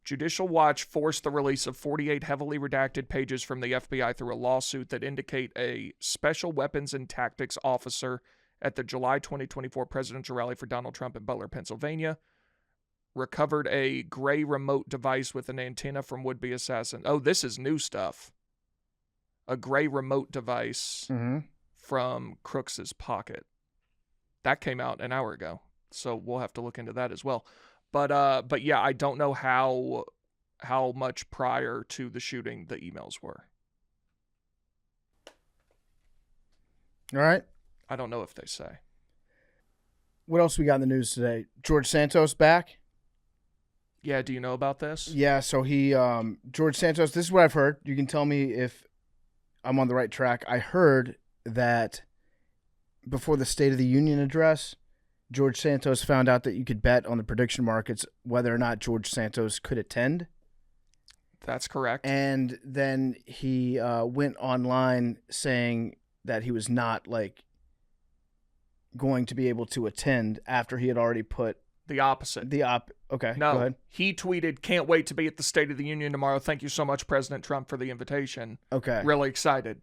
Judicial Watch forced the release of 48 heavily redacted pages from the FBI through a lawsuit that indicate a special weapons and tactics officer at the July 2024 presidential rally for Donald Trump in Butler, Pennsylvania, recovered a gray remote device with an antenna from would-be assassin. Oh, this is new stuff. A gray remote device from Crooks's pocket. That came out an hour ago, so we'll have to look into that as well. But yeah, I don't know how much prior to the shooting the emails were. All right. I don't know if they say. What else we got in the news today? George Santos back? Yeah, do you know about this? Yeah, so he George Santos, this is what I've heard. You can tell me if I'm on the right track. I heard that before the State of the Union address, George Santos found out that you could bet on the prediction markets whether or not George Santos could attend. That's correct. And then he went online saying that he was not going to be able to attend after he had already put the opposite. Okay, no, go ahead. He tweeted, "Can't wait to be at the State of the Union tomorrow. Thank you so much, President Trump, for the invitation." Okay. Really excited.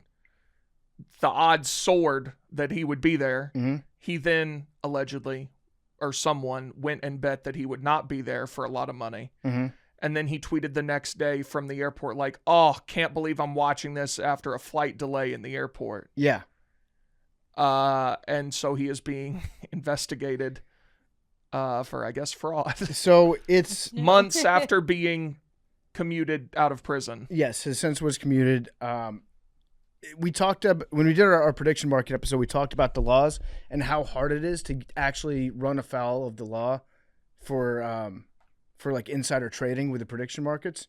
The odds soared that he would be there. He then allegedly, or someone, went and bet that he would not be there for a lot of money. And then he tweeted the next day from the airport like, "Oh, can't believe I'm watching this after a flight delay in the airport." Yeah. And so he is being investigated for, I guess, fraud. So it's Months after being commuted out of prison. yes, his sentence was commuted. We talked when we did our prediction market episode. We talked about the laws and how hard it is to actually run afoul of the law for like insider trading with the prediction markets.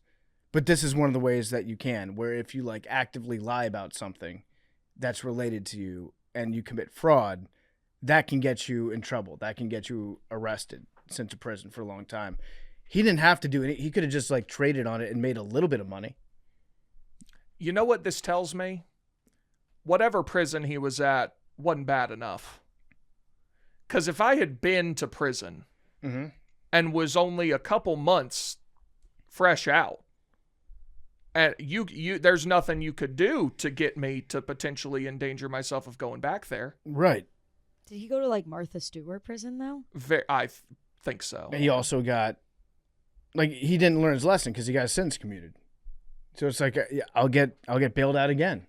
But this is one of the ways that you can, where if you like actively lie about something that's related to you and you commit fraud, that can get you in trouble. That can get you arrested, sent to prison for a long time. He didn't have to do it. He could have just like traded on it and made a little bit of money. You know what this tells me? Whatever prison he was at wasn't bad enough. Because if I had been to prison and was only a couple months fresh out, and you there's nothing you could do to get me to potentially endanger myself of going back there. Right. Did he go to like Martha Stewart prison though? I think so. He also got, like, he didn't learn his lesson because he got his sentence commuted. So it's like, yeah, I'll get bailed out again.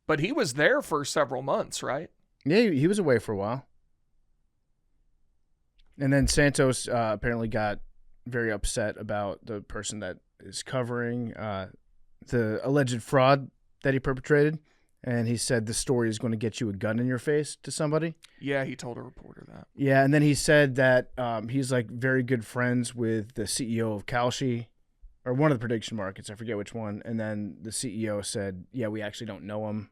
But he was there for several months, right? Yeah, he was away for a while. And then Santos apparently got very upset about the person that is covering the alleged fraud that he perpetrated. And he said the story is going to get you a gun in your face to somebody. Yeah, he told a reporter that. Yeah, and then he said that he's like very good friends with the CEO of Kalshi, or one of the prediction markets. I forget which one. And then the CEO said, yeah, we actually don't know him.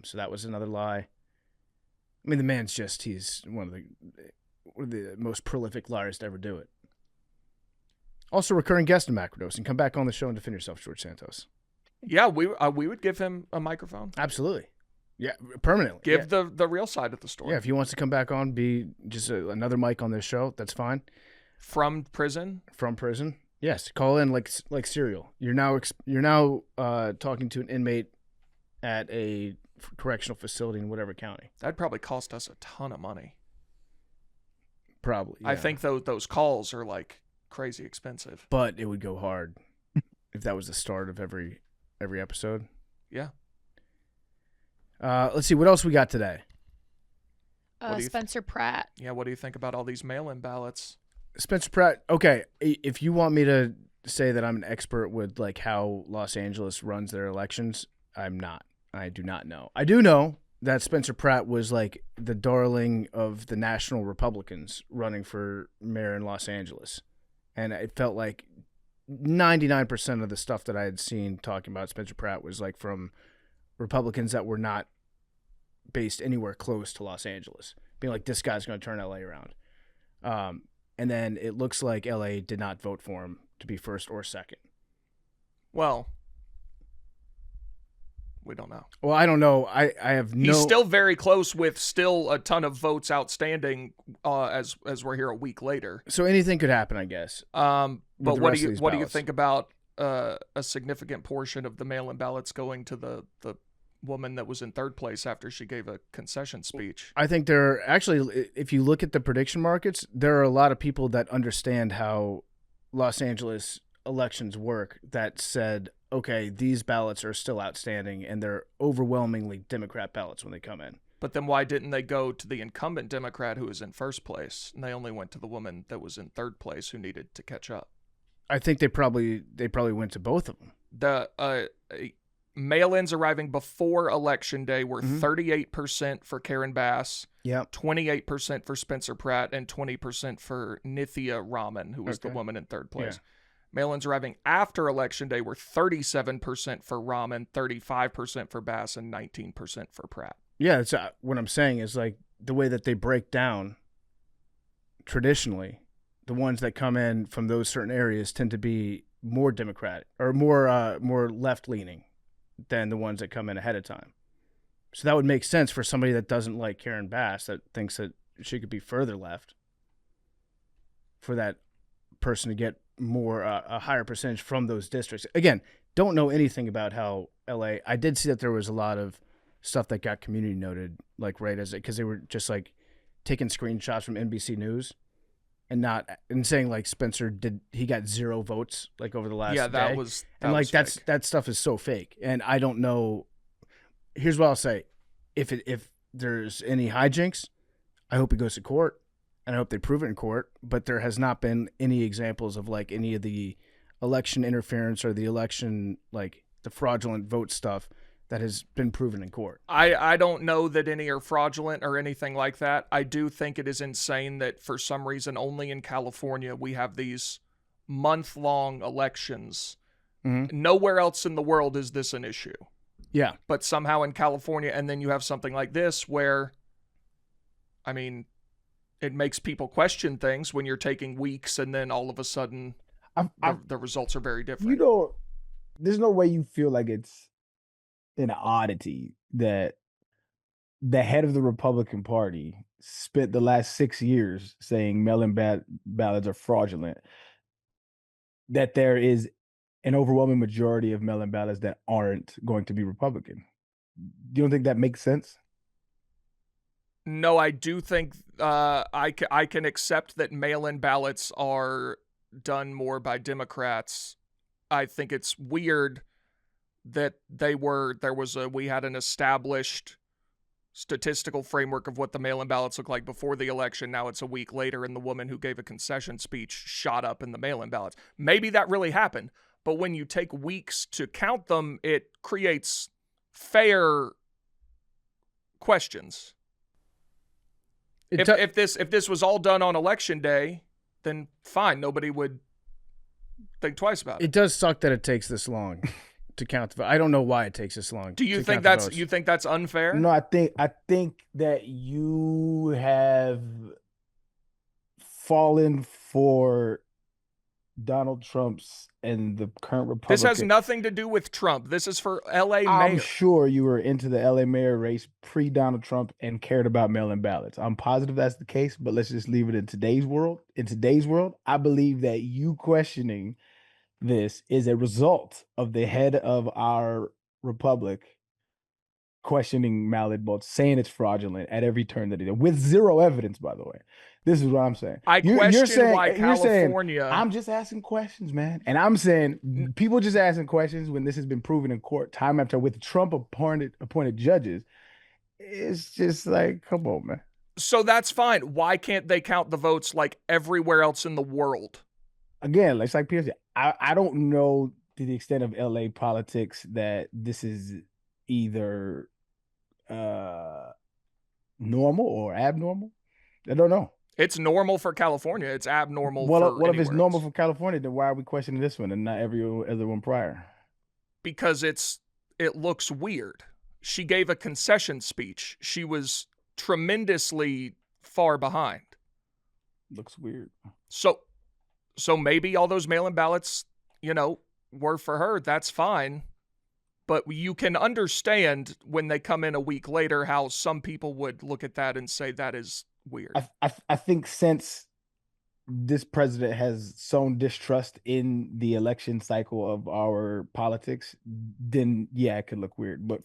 So that was another lie. I mean, the man's he's one of the most prolific liars to ever do it. Also, recurring guest in Macrodosing. Come back on the show and defend yourself, George Santos. Yeah, we would give him a microphone. Absolutely. Yeah, permanently. Give the real side of the story. Yeah, if he wants to come back on, be just another mic on this show, that's fine. From prison? From prison. Yes, call in like serial. You're now talking to an inmate at a correctional facility in whatever county. That'd probably cost us a ton of money. Probably. Yeah. I think those calls are like crazy expensive. But it would go hard if that was the start of every episode. Yeah. Let's see what else we got today. Spencer Pratt. Yeah, what do you think about all these mail-in ballots? Spencer Pratt. Okay, if you want me to say that I'm an expert with like how Los Angeles runs their elections, I'm not. I do not know. I do know that Spencer Pratt was like the darling of the national Republicans running for mayor in Los Angeles. And it felt like 99% of the stuff that I had seen talking about Spencer Pratt was like from Republicans that were not based anywhere close to Los Angeles, being like, this guy's going to turn LA around. And then it looks like LA did not vote for him to be first or second. Well, we don't know. Well, I don't know. I have no. He's still very close with still a ton of votes outstanding as we're here a week later. So anything could happen, I guess. But what do you think about a significant portion of the mail-in ballots going to the woman that was in third place after she gave a concession speech? I think there are actually, if you look at the prediction markets, there are a lot of people that understand how Los Angeles elections work that said, okay, these ballots are still outstanding and they're overwhelmingly Democrat ballots when they come in. But then why didn't they go to the incumbent Democrat who was in first place, and they only went to the woman that was in third place who needed to catch up? I think they probably went to both of them. The mail-ins arriving before Election Day were 38% for Karen Bass, 28% for Spencer Pratt, and 20% for Nithya Raman, who was the woman in third place. Yeah. Mail-ins arriving after Election Day were 37% for Raman, 35% for Bass, and 19% for Pratt. Yeah, it's, what I'm saying is like the way that they break down traditionally, the ones that come in from those certain areas tend to be more Democratic or more left-leaning than the ones that come in ahead of time. So that would make sense for somebody that doesn't like Karen Bass, that thinks that she could be further left, for that person to get more a higher percentage from those districts. Again, don't know anything about how LA. I did see that there was a lot of stuff that got community noted, like right as it, because they were just like taking screenshots from NBC News and saying like Spencer he got 0 votes like over the last day. That stuff is so fake. And I don't know. Here's what I'll say: if there's any hijinks, I hope he goes to court, and I hope they prove it in court, but there has not been any examples of like any of the election interference or the election, like the fraudulent vote stuff that has been proven in court. I don't know that any are fraudulent or anything like that. I do think it is insane that for some reason only in California we have these month-long elections. Mm-hmm. Nowhere else in the world is this an issue. Yeah. But somehow in California, and then you have something like this where, I mean, it makes people question things when you're taking weeks and then all of a sudden the results are very different. There's no way you feel like it's an oddity that the head of the Republican Party spent the last 6 years saying mail-in ballots are fraudulent, that there is an overwhelming majority of mail-in ballots that aren't going to be Republican. You don't think that makes sense? No, I do think I can accept that mail-in ballots are done more by Democrats. I think it's weird that we had an established statistical framework of what the mail-in ballots look like before the election. Now it's a week later and the woman who gave a concession speech shot up in the mail-in ballots. Maybe that really happened, but when you take weeks to count them, it creates fair questions. If this was all done on election day, then fine, nobody would think twice about it. It does suck that it takes this long to count the vote. I don't know why it takes this long. Do you think that's unfair? No, I think that you have fallen for Donald Trump's and the current Republican. This has nothing to do with Trump. This is for LA mayor. I'm sure you were into the LA mayor race pre-Donald Trump and cared about mail-in ballots. I'm positive that's the case, but let's just leave it in today's world. In today's world, I believe that you questioning this is a result of the head of our republic questioning mail-in votes, saying it's fraudulent at every turn that he did, with zero evidence, by the way. This is what I'm saying. You're saying why California... I'm just asking questions, man. And I'm saying people just asking questions when this has been proven in court time after with Trump appointed judges. It's just like, come on, man. So that's fine. Why can't they count the votes like everywhere else in the world? Again, it's like PFC. I don't know to the extent of LA politics that this is either normal or abnormal. I don't know. It's normal for California. It's abnormal for what if it's normal else? for California, then why are we questioning this one and not every other one prior? Because it looks weird. She gave a concession speech. She was tremendously far behind. Looks weird. So maybe all those mail-in ballots, were for her. That's fine. But you can understand when they come in a week later how some people would look at that and say that is weird. I think since this president has sown distrust in the election cycle of our politics, then yeah, it could look weird. But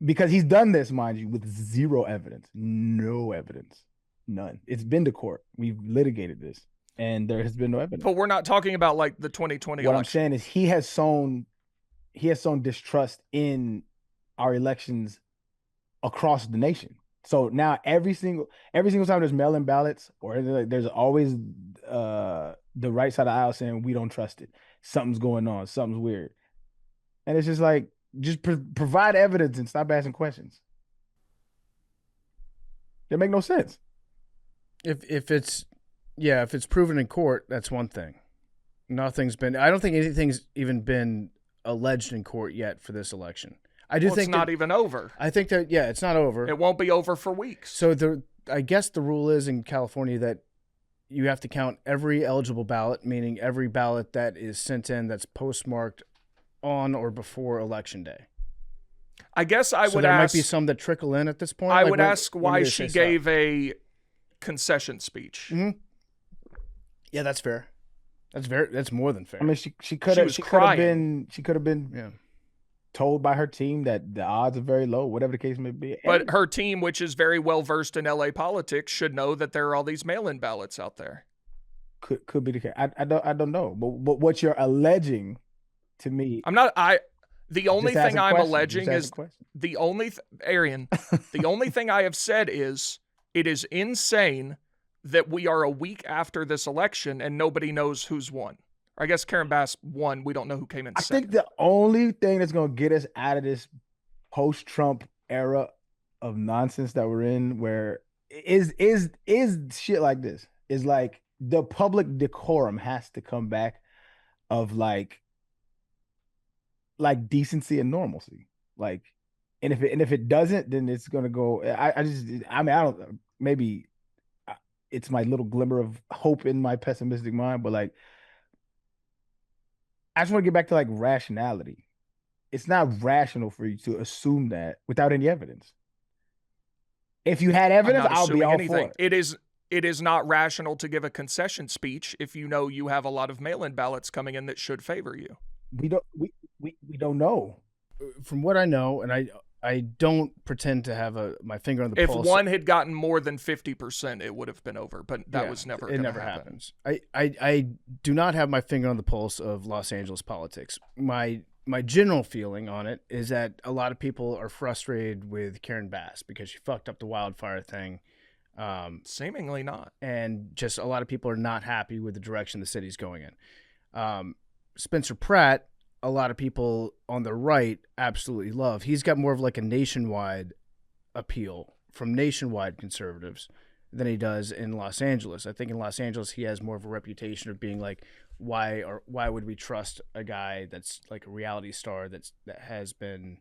because he's done this, mind you, with zero evidence, no evidence, none. It's been to court. We've litigated this, and there has been no evidence. But we're not talking about like the 2020 What election. I'm saying is he has sown distrust in our elections across the nation. So now every single time there's mail-in ballots, or there's always the right side of the aisle saying we don't trust it. Something's going on. Something's weird. And it's just like, just provide evidence and stop asking questions. They make no sense. If it's proven in court, that's one thing. I don't think anything's even been alleged in court yet for this election. I do think it's not even over. I think that it's not over. It won't be over for weeks. So I guess the rule is in California that you have to count every eligible ballot, meaning every ballot that is sent in that's postmarked on or before Election Day. I guess I would ask. There might be some that trickle in at this point. I would ask why she gave a concession speech. Mm-hmm. Yeah, that's fair. That's more than fair. I mean, she could have been told by her team that the odds are very low, whatever the case may be. But her team, which is very well versed in LA politics, should know that there are all these mail-in ballots out there. Could be the case. I don't know. But what you're alleging to me, the only thing I'm alleging is Arian. The only thing I have said is It is insane that we are a week after this election and nobody knows who's won. I guess Karen Bass won. We don't know who came in second. I think the only thing that's going to get us out of this post-Trump era of nonsense that we're in, where is shit like this, is like the public decorum has to come back of like decency and normalcy. Like, and if it doesn't, then it's gonna go. I don't, maybe it's my little glimmer of hope in my pessimistic mind, but like, I just want to get back to like rationality. It's not rational for you to assume that without any evidence. If you had evidence, I'll be all for it. It is not rational to give a concession speech if you know you have a lot of mail-in ballots coming in that should favor you. We don't know. From what I know, and I don't pretend to have my finger on the pulse. If one had gotten more than 50%, it would have been over, but that was never. It never happens. I do not have my finger on the pulse of Los Angeles politics. My general feeling on it is that a lot of people are frustrated with Karen Bass because she fucked up the wildfire thing. Seemingly not. And just a lot of people are not happy with the direction the city's going in. Spencer Pratt, a lot of people on the right absolutely love. He's got more of like a nationwide appeal from nationwide conservatives than he does in Los Angeles. I think in Los Angeles he has more of a reputation of being like, why would we trust a guy that's like a reality star that has been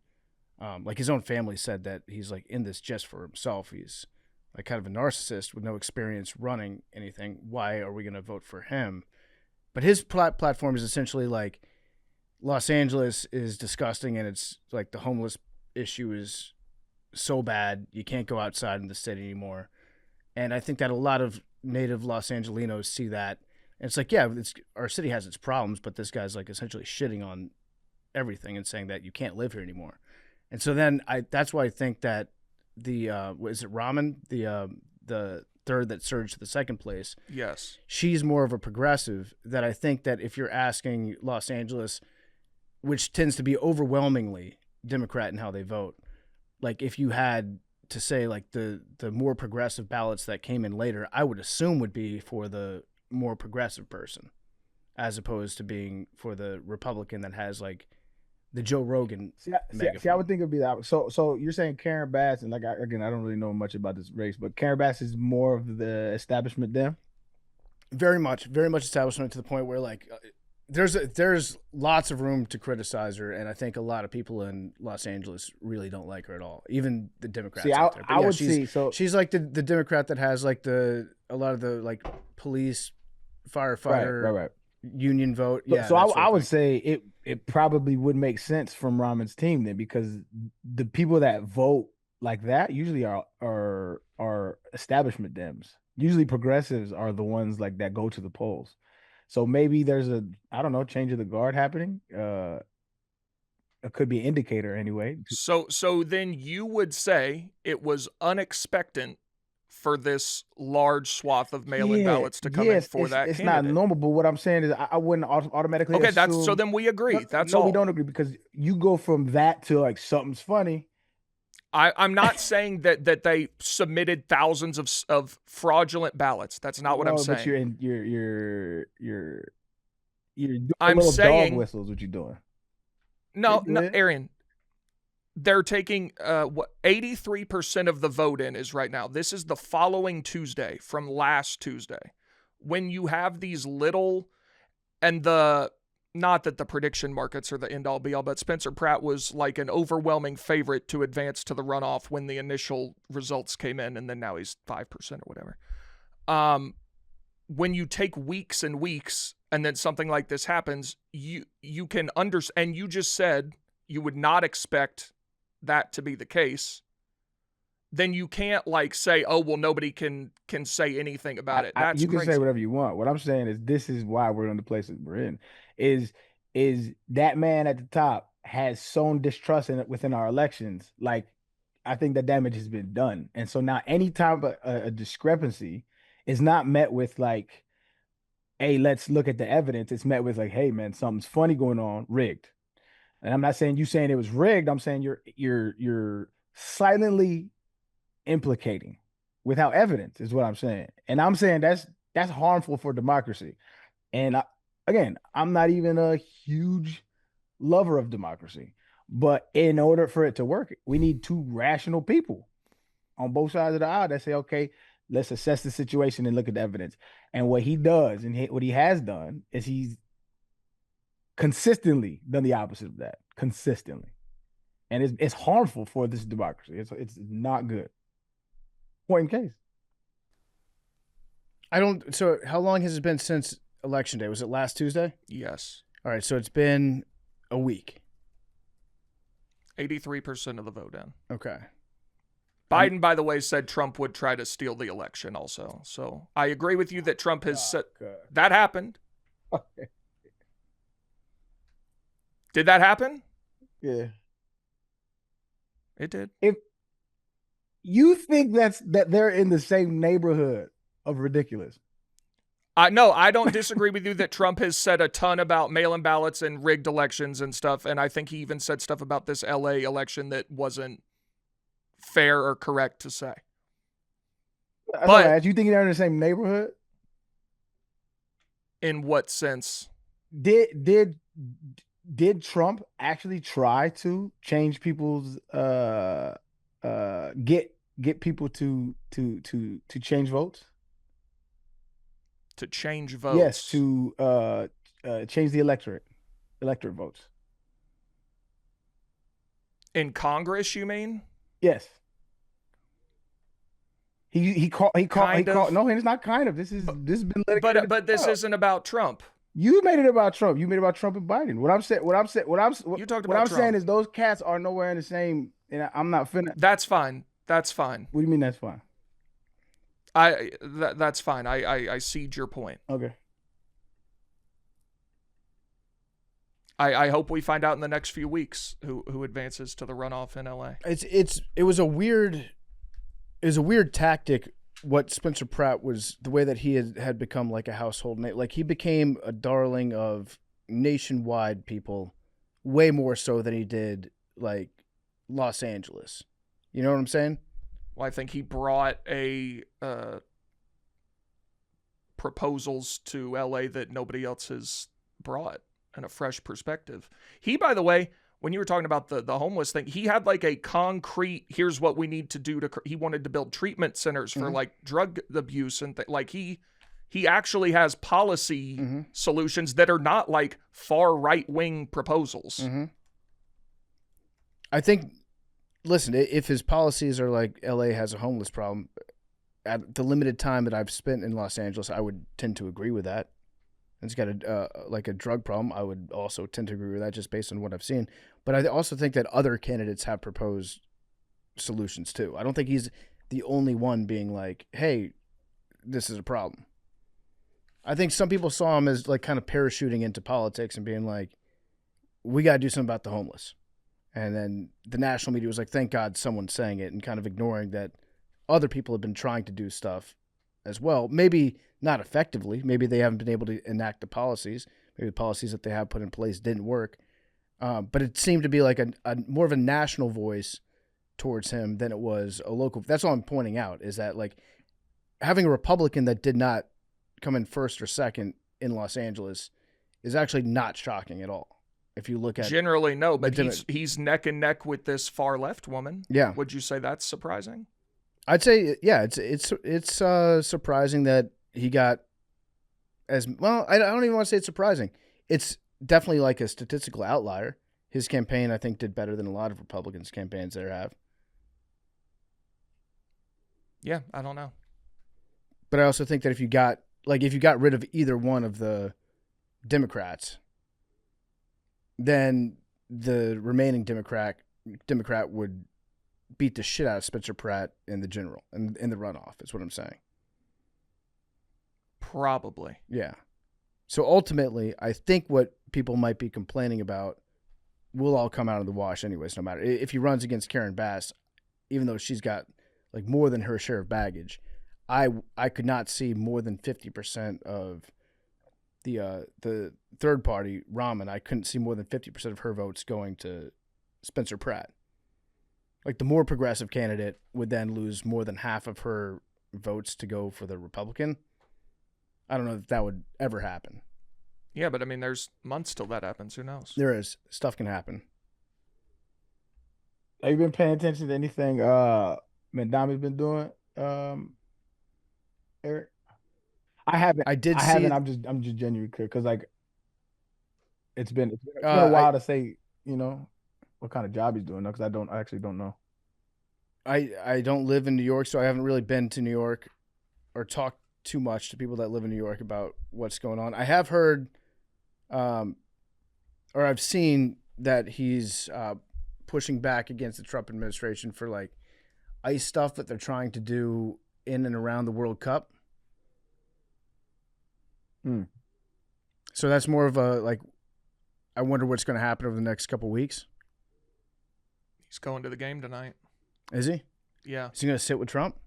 like his own family said that he's like in this just for himself. He's like kind of a narcissist with no experience running anything. Why are we going to vote for him? But his platform is essentially like Los Angeles is disgusting and it's like the homeless issue is so bad you can't go outside in the city anymore. And I think that a lot of native Los Angelinos see that. And it's like, yeah, our city has its problems, but this guy's like essentially shitting on everything and saying that you can't live here anymore. And so then that's why I think that is it Raman, the third that surged to the second place? Yes. She's more of a progressive that I think that if you're asking Los Angeles, which tends to be overwhelmingly Democrat in how they vote, like if you had to say like the more progressive ballots that came in later, I would assume would be for the more progressive person as opposed to being for the Republican that has like the Joe Rogan. See, I would think it'd be that. So you're saying Karen Bass, and like I don't really know much about this race, but Karen Bass is more of the establishment then? Very much establishment to the point where like there's lots of room to criticize her, and I think a lot of people in Los Angeles really don't like her at all. Even the Democrats. See, out there. I would see. So she's like the Democrat that has like a lot of the like police, firefighter, right. union vote. So I would say it probably would make sense from Raman's team then, because the people that vote like that usually are establishment Dems. Usually progressives are the ones like that go to the polls. So maybe there's change of the guard happening. It could be an indicator anyway. So then you would say it was unexpected for this large swath of mail-in ballots to come in for that it's candidate. Not normal, but what I'm saying is I wouldn't automatically assume, so then we agree. No, we don't agree, because you go from that to like something's funny. I'm not saying that they submitted thousands of fraudulent ballots. That's not what I'm saying. But you're doing I'm little saying, dog whistles. What you doing? No, Arian. They're taking 83% of the vote in is right now. This is the following Tuesday from last Tuesday. When you have these little, and not that the prediction markets are the end all be all, but Spencer Pratt was like an overwhelming favorite to advance to the runoff when the initial results came in, and then now he's 5% or whatever. When you take weeks and weeks and then something like this happens, you can understand, and you just said you would not expect that to be the case, then you can't like say, oh, well, nobody can say anything about it. That's you can crazy. say whatever you want. What I'm saying is this is why we're in the place that we're in. Is that man at the top has sown distrust within our elections. Like, I think the damage has been done. And so now any time a discrepancy is not met with like, hey, let's look at the evidence. It's met with like, hey, man, something's funny going on, rigged. And I'm not saying you saying it was rigged. I'm saying you're silently implicating without evidence is what I'm saying. And I'm saying that's harmful for democracy. And again, I'm not even a huge lover of democracy, but in order for it to work, we need two rational people on both sides of the aisle that say, okay, let's assess the situation and look at the evidence. And what he does and what he has done is he's consistently done the opposite of that, consistently. And it's harmful for this democracy. It's not good. Point in case. So how long has it been since Election Day? Was it last Tuesday? Yes. All right, so it's been a week. 83% of the vote in. Okay. Biden, by the way, said Trump would try to steal the election also. So I agree with you that Trump has said that happened. Okay. Did that happen? Yeah. It did. If you think that they're in the same neighborhood of ridiculous. No, I don't disagree with you that Trump has said a ton about mail-in ballots and rigged elections and stuff. And I think he even said stuff about this LA election that wasn't fair or correct to say. But you think they're in the same neighborhood? In what sense? Did Trump actually try to change people's get people to change votes? To change votes? Yes, to change the electorate votes. In Congress, you mean? Yes. He called. No, it's not kind of. This has been litigated. But this isn't about Trump. You made it about Trump. You made it about Trump and Biden. What I'm saying is those cats are nowhere in the same. And I'm not finna. That's fine. That's fine. What do you mean that's fine? That's fine. I cede your point. Okay. I hope we find out in the next few weeks who advances to the runoff in LA. It was a weird tactic. What Spencer Pratt was, the way that he had become like a household name, like he became a darling of nationwide people, way more so than he did like Los Angeles. You know what I'm saying? Well, I think he brought proposals to LA that nobody else has brought and a fresh perspective. He, by the way, when you were talking about the homeless thing, he had like a concrete, here's what we need to do he wanted to build treatment centers for like drug abuse and like he actually has policy solutions that are not like far right wing proposals. I think, listen, if his policies are like LA has a homeless problem, at the limited time that I've spent in Los Angeles, I would tend to agree with that. It's got a drug problem. I would also tend to agree with that just based on what I've seen. But I also think that other candidates have proposed solutions too. I don't think he's the only one being like, hey, this is a problem. I think some people saw him as like kind of parachuting into politics and being like, we got to do something about the homeless. And then the national media was like, thank God someone's saying it, and kind of ignoring that other people have been trying to do stuff as well. Maybe not effectively. Maybe they haven't been able to enact the policies. Maybe the policies that they have put in place didn't work. But it seemed to be like a more of a national voice towards him than it was a local. That's all I'm pointing out, is that like having a Republican that did not come in first or second in Los Angeles is actually not shocking at all. If you look at generally, no, but he's neck and neck with this far left woman. Yeah. Would you say that's surprising? I'd say, yeah, it's surprising that he got as well. I don't even want to say it's surprising. It's definitely like a statistical outlier. His campaign, I think, did better than a lot of Republicans' campaigns there have. Yeah, I don't know. But I also think that if you got rid of either one of the Democrats, then the remaining Democrat would beat the shit out of Spencer Pratt in the general and in the runoff, is what I'm saying. Probably. Yeah. So ultimately, I think what people might be complaining about will all come out of the wash anyways, no matter. If he runs against Karen Bass, even though she's got like more than her share of baggage, I could not see more than 50% of the third party, Rahman. I couldn't see more than 50% of her votes going to Spencer Pratt. Like the more progressive candidate would then lose more than half of her votes to go for the Republican. I don't know if that would ever happen. Yeah, but I mean, there's months till that happens. Who knows? There is. Stuff can happen. Have you been paying attention to anything Mandami's been doing, Eric? I haven't. I did I see haven't. it. I'm just genuinely curious because like it's been a while to say what kind of job he's doing because I actually don't know. I don't live in New York, so I haven't really been to New York or talked too much to people that live in New York about what's going on. I have heard, or I've seen that he's pushing back against the Trump administration for like ICE stuff that they're trying to do in and around the World Cup. So that's more of a like, I wonder what's going to happen over the next couple of weeks. He's going to the game tonight. Is he? Yeah. Is he going to sit with Trump?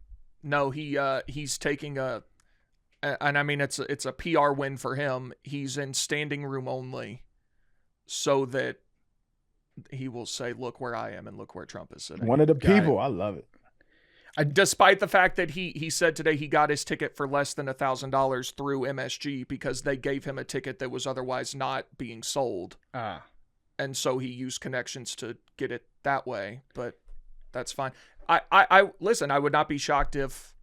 No, he's taking and I mean it's a PR win for him. He's in standing room only, so that he will say, "Look where I am and look where Trump is sitting." One of the people, I love it. Despite the fact that he said today he got his ticket for less than $1,000 through MSG because they gave him a ticket that was otherwise not being sold. And so he used connections to get it that way, but that's fine. I listen, I would not be shocked if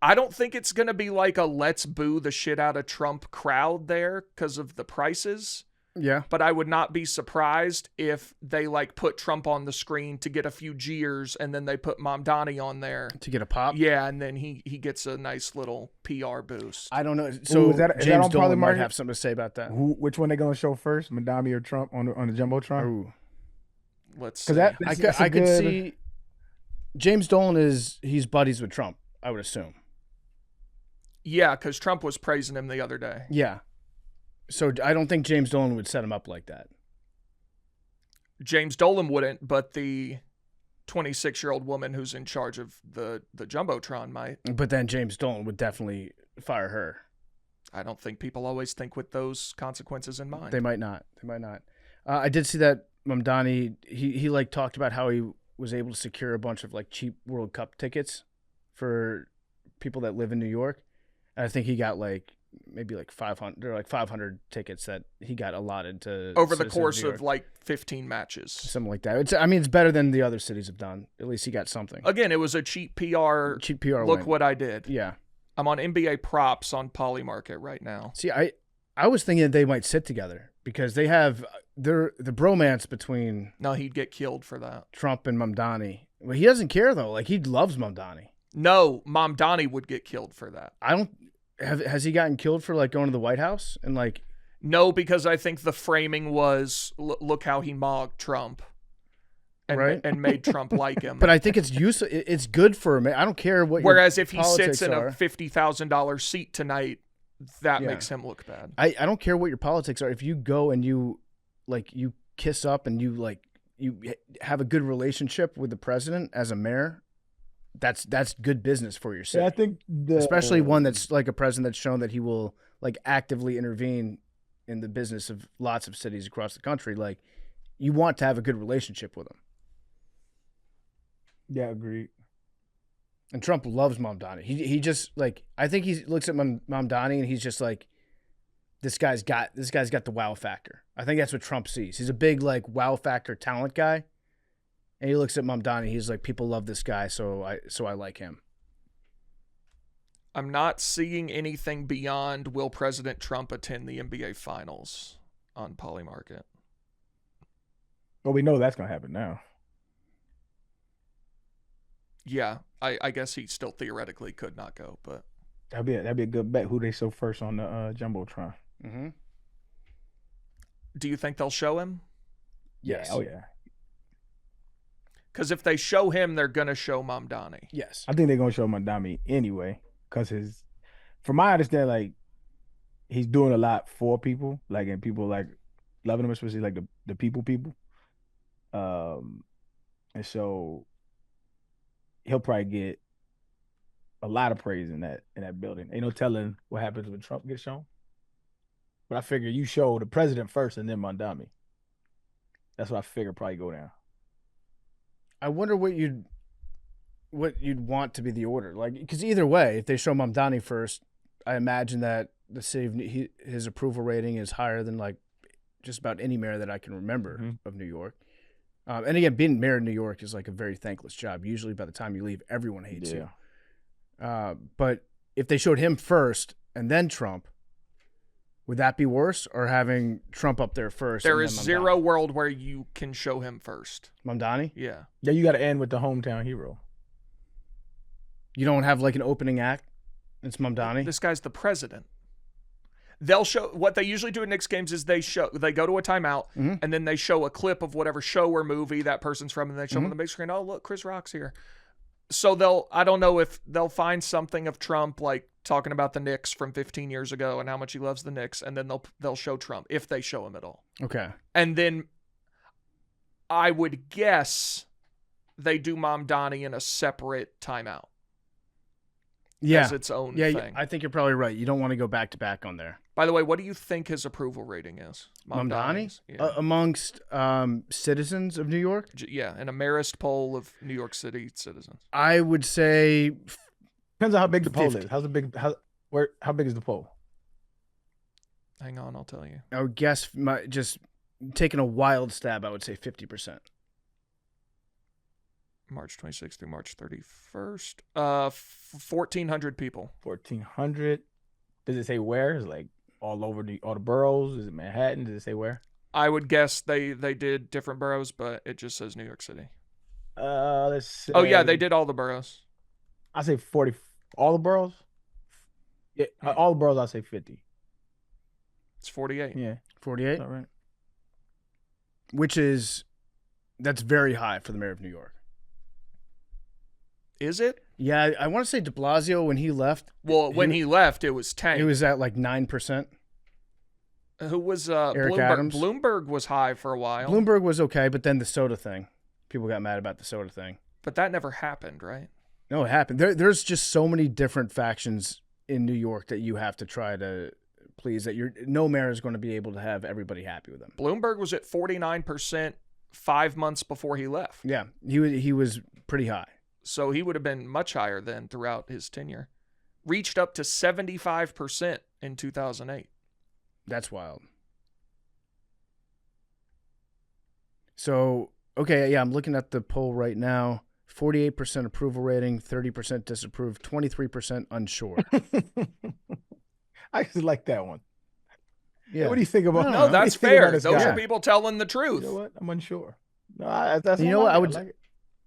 I don't think it's going to be like a let's boo the shit out of Trump crowd there because of the prices. Yeah. But I would not be surprised if they like put Trump on the screen to get a few jeers and then they put Mamdani on there To get a pop? Yeah, and then he gets a nice little PR boost. I don't know. So is that James on Dolan might Polymarket? have something to say about that. Which one they gonna show first, Mandami or Trump on the Jumbotron? Ooh. Let's see. Because I could see James Dolan he's buddies with Trump, I would assume. Yeah, because Trump was praising him the other day. Yeah. So I don't think James Dolan would set him up like that. James Dolan wouldn't, but the 26-year-old woman who's in charge of the Jumbotron might. But then James Dolan would definitely fire her. I don't think people always think with those consequences in mind. They might not. I did see that Mamdani, he like talked about how he was able to secure a bunch of like cheap World Cup tickets for people that live in New York. And I think he got like maybe like 500 tickets that he got allotted to over the citizens course New of York. like 15 matches. Something like that. It's better than the other cities have done. At least he got something. Again, it was a cheap PR. Look win. what I did. Yeah. I'm on NBA props on Polymarket right now. See, I was thinking that they might sit together because they have the bromance between No, he'd get killed for that. Trump and Mamdani. Well, he doesn't care though. Like he loves Mamdani. No, Mamdani would get killed for that. Has he gotten killed for like going to the White House and like? No, because I think the framing was look how he mocked Trump, and, right? and made Trump like him. But I think it's useful. It's good for him. I don't care what. Whereas your if he sits in are. a $50,000 seat tonight, that Yeah. makes him look bad. I don't care what your politics are. If you go and you kiss up and you have a good relationship with the president as a mayor, that's good business for your city. Yeah, I think especially one that's like a president that's shown that he will like actively intervene in the business of lots of cities across the country. Like you want to have a good relationship with him. Yeah, agreed. And Trump loves Mamdani. He just like I think he looks at Mamdani and he's just like this guy's got the wow factor. I think that's what Trump sees. He's a big like wow factor talent guy. And he looks at Mamdani, he's like, people love this guy, so I like him. I'm not seeing anything beyond will President Trump attend the NBA Finals on Polymarket. Well, we know that's gonna happen now. Yeah, I guess he still theoretically could not go, but That'd be a good bet. Who they show first on the Jumbotron? Mm-hmm. do you think they'll show him? Yes. Yeah, oh yeah. Because if they show him, they're gonna show Mamdani. Yes. I think they're gonna show Mandami anyway, because from my understanding, like he's doing a lot for people, like and people like loving him, especially like the people. And so he'll probably get a lot of praise in that building. Ain't no telling what happens when Trump gets shown. But I figure you show the president first and then Mandami. That's what I figure probably go down. I wonder what what you'd want to be the order. Like, because either way, if they show Mamdani first, I imagine that the city of his approval rating is higher than like just about any mayor that I can remember of New York. And again, being mayor of New York is like a very thankless job. Usually by the time you leave, everyone hates you. But if they showed him first and then Trump, would that be worse, or having Trump up there first? There is zero world where you can show him first. Mamdani? Yeah. Yeah, you got to end with the hometown hero. You don't have like an opening act? It's Mamdani? This guy's the president. They'll show what they usually do at Knicks games is they go to a timeout and then they show a clip of whatever show or movie that person's from, and they show them on the big screen. Oh, look, Chris Rock's here. So I don't know if they'll find something of Trump, like talking about the Knicks from 15 years ago and how much he loves the Knicks, and then they'll show Trump if they show him at all. Okay. And then I would guess they do Mamdani in a separate timeout. Yeah. As its own thing. thing. I think you're probably right. You don't want to go back to back on there. By the way, what do you think his approval rating is? Mamdani? Yeah. Amongst citizens of New York? Yeah, an Marist poll of New York City citizens. I would say depends on how big the poll 50. is. How big is the poll? Hang on, I'll tell you. I would guess just taking a wild stab, I would say 50%. March 26th through March 31st. 1,400 people. 1,400. Does it say where? Is it like all over all the boroughs? Is it Manhattan? Does it say where? I would guess they did different boroughs, but it just says New York City. Let's say, oh yeah, they did all the boroughs. I say 40. All the boroughs? Yeah, all the boroughs. I say 50. It's 48. Yeah, 48. all right. That's very high for the mayor of New York. Is it? Yeah, I want to say de Blasio when he left. Well, when he left, it was 10. He was at like 9%. Who was Eric Bloomberg? Adams? Bloomberg was high for a while. Bloomberg was okay, but then the soda thing. People got mad about the soda thing. But that never happened, right? No, it happened. There's just so many different factions in New York that you have to try to please. That no mayor is going to be able to have everybody happy with him. Bloomberg was at 49% 5 months before he left. Yeah, he was pretty high. So he would have been much higher then throughout his tenure. Reached up to 75% in 2008. That's wild. So, okay, yeah, I'm looking at the poll right now. 48% approval rating, 30% disapprove, 23% unsure. I actually like that one. Yeah. What do you think about? No, that's fair. Those guy? are people telling the truth. You know what? I'm unsure. No, that's you know what? like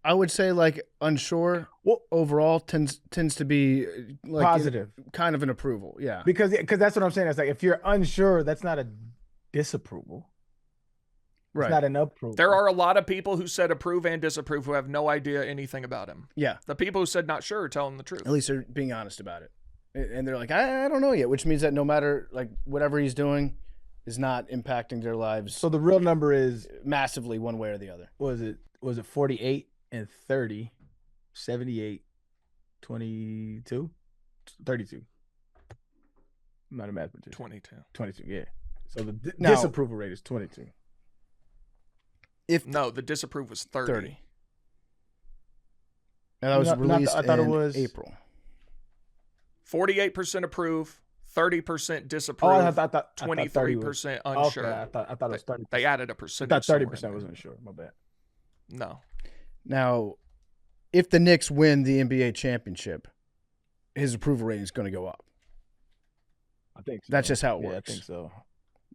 I would say like unsure overall tends to be like positive, kind of an approval. Yeah, because that's what I'm saying. It's like if you're unsure, that's not a disapproval. Right. It's not an approval. There are a lot of people who said approve and disapprove who have no idea anything about him. Yeah. The people who said not sure are telling the truth. At least they're being honest about it. And they're like, I don't know yet, which means that no matter like whatever he's doing is not impacting their lives. So the real number is massively one way or the other. Was it 48 and 30, 78, 22, 32? I'm not a mathematician. 22, yeah. So the disapproval rate is 22. No, the disapprove was 30. And that was released I thought it was April. 48% approve, 30% disapprove, I thought 23% unsure. Okay, I thought it was 30%. They added a percentage. I thought 30% was unsure. My bad. No. Now, if the Knicks win the NBA championship, his approval rating is going to go up. I think so. That's just how it works. works. I think so.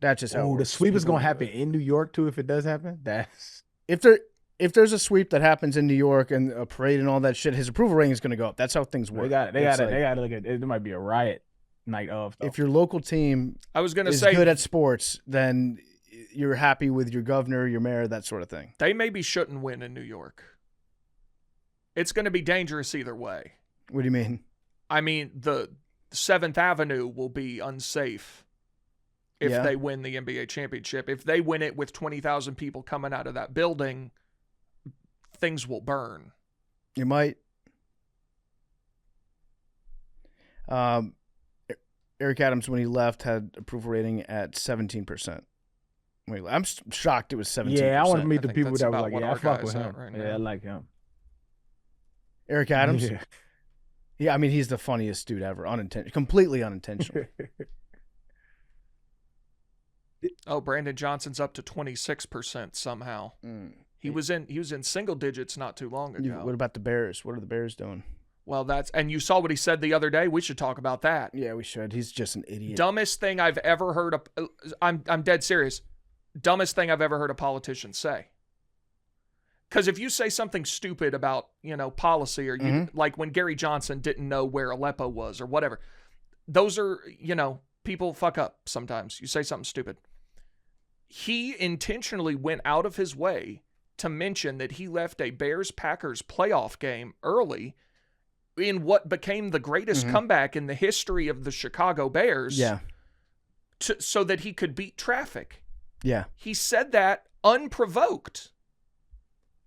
That's just how it works. The sweep is going to happen in New York too if it does happen. That's if there's a sweep that happens in New York and a parade and all that shit, his approval rating is going to go up. That's how things work. They got to look at it. There might be a riot night of. Though. If your local team is good at sports, then you're happy with your governor, your mayor, that sort of thing. They maybe shouldn't win in New York. It's going to be dangerous either way. What do you mean? I mean, the 7th Avenue will be unsafe if they win the NBA championship. If they win it with 20,000 people coming out of that building, things will burn. You might. Eric Adams, when he left, had approval rating at 17%. I'm shocked it was 17%. Yeah, I want to meet the people that were like, I fuck with him. right I like him. Eric Adams? Yeah. Yeah, I mean, he's the funniest dude ever. Completely unintentional. Oh, Brandon Johnson's up to 26% somehow. He was in single digits not too long ago. What about the Bears? What are the Bears doing? Well, and you saw what he said the other day. We should talk about that. Yeah, we should. He's just an idiot. Dumbest thing I've ever heard. I'm dead serious. Dumbest thing I've ever heard a politician say. Because if you say something stupid about, policy, or like when Gary Johnson didn't know where Aleppo was or whatever, those are, people fuck up sometimes. You say something stupid. He intentionally went out of his way to mention that he left a Bears-Packers playoff game early in what became the greatest comeback in the history of the Chicago Bears. Yeah. So that he could beat traffic. Yeah. He said that unprovoked.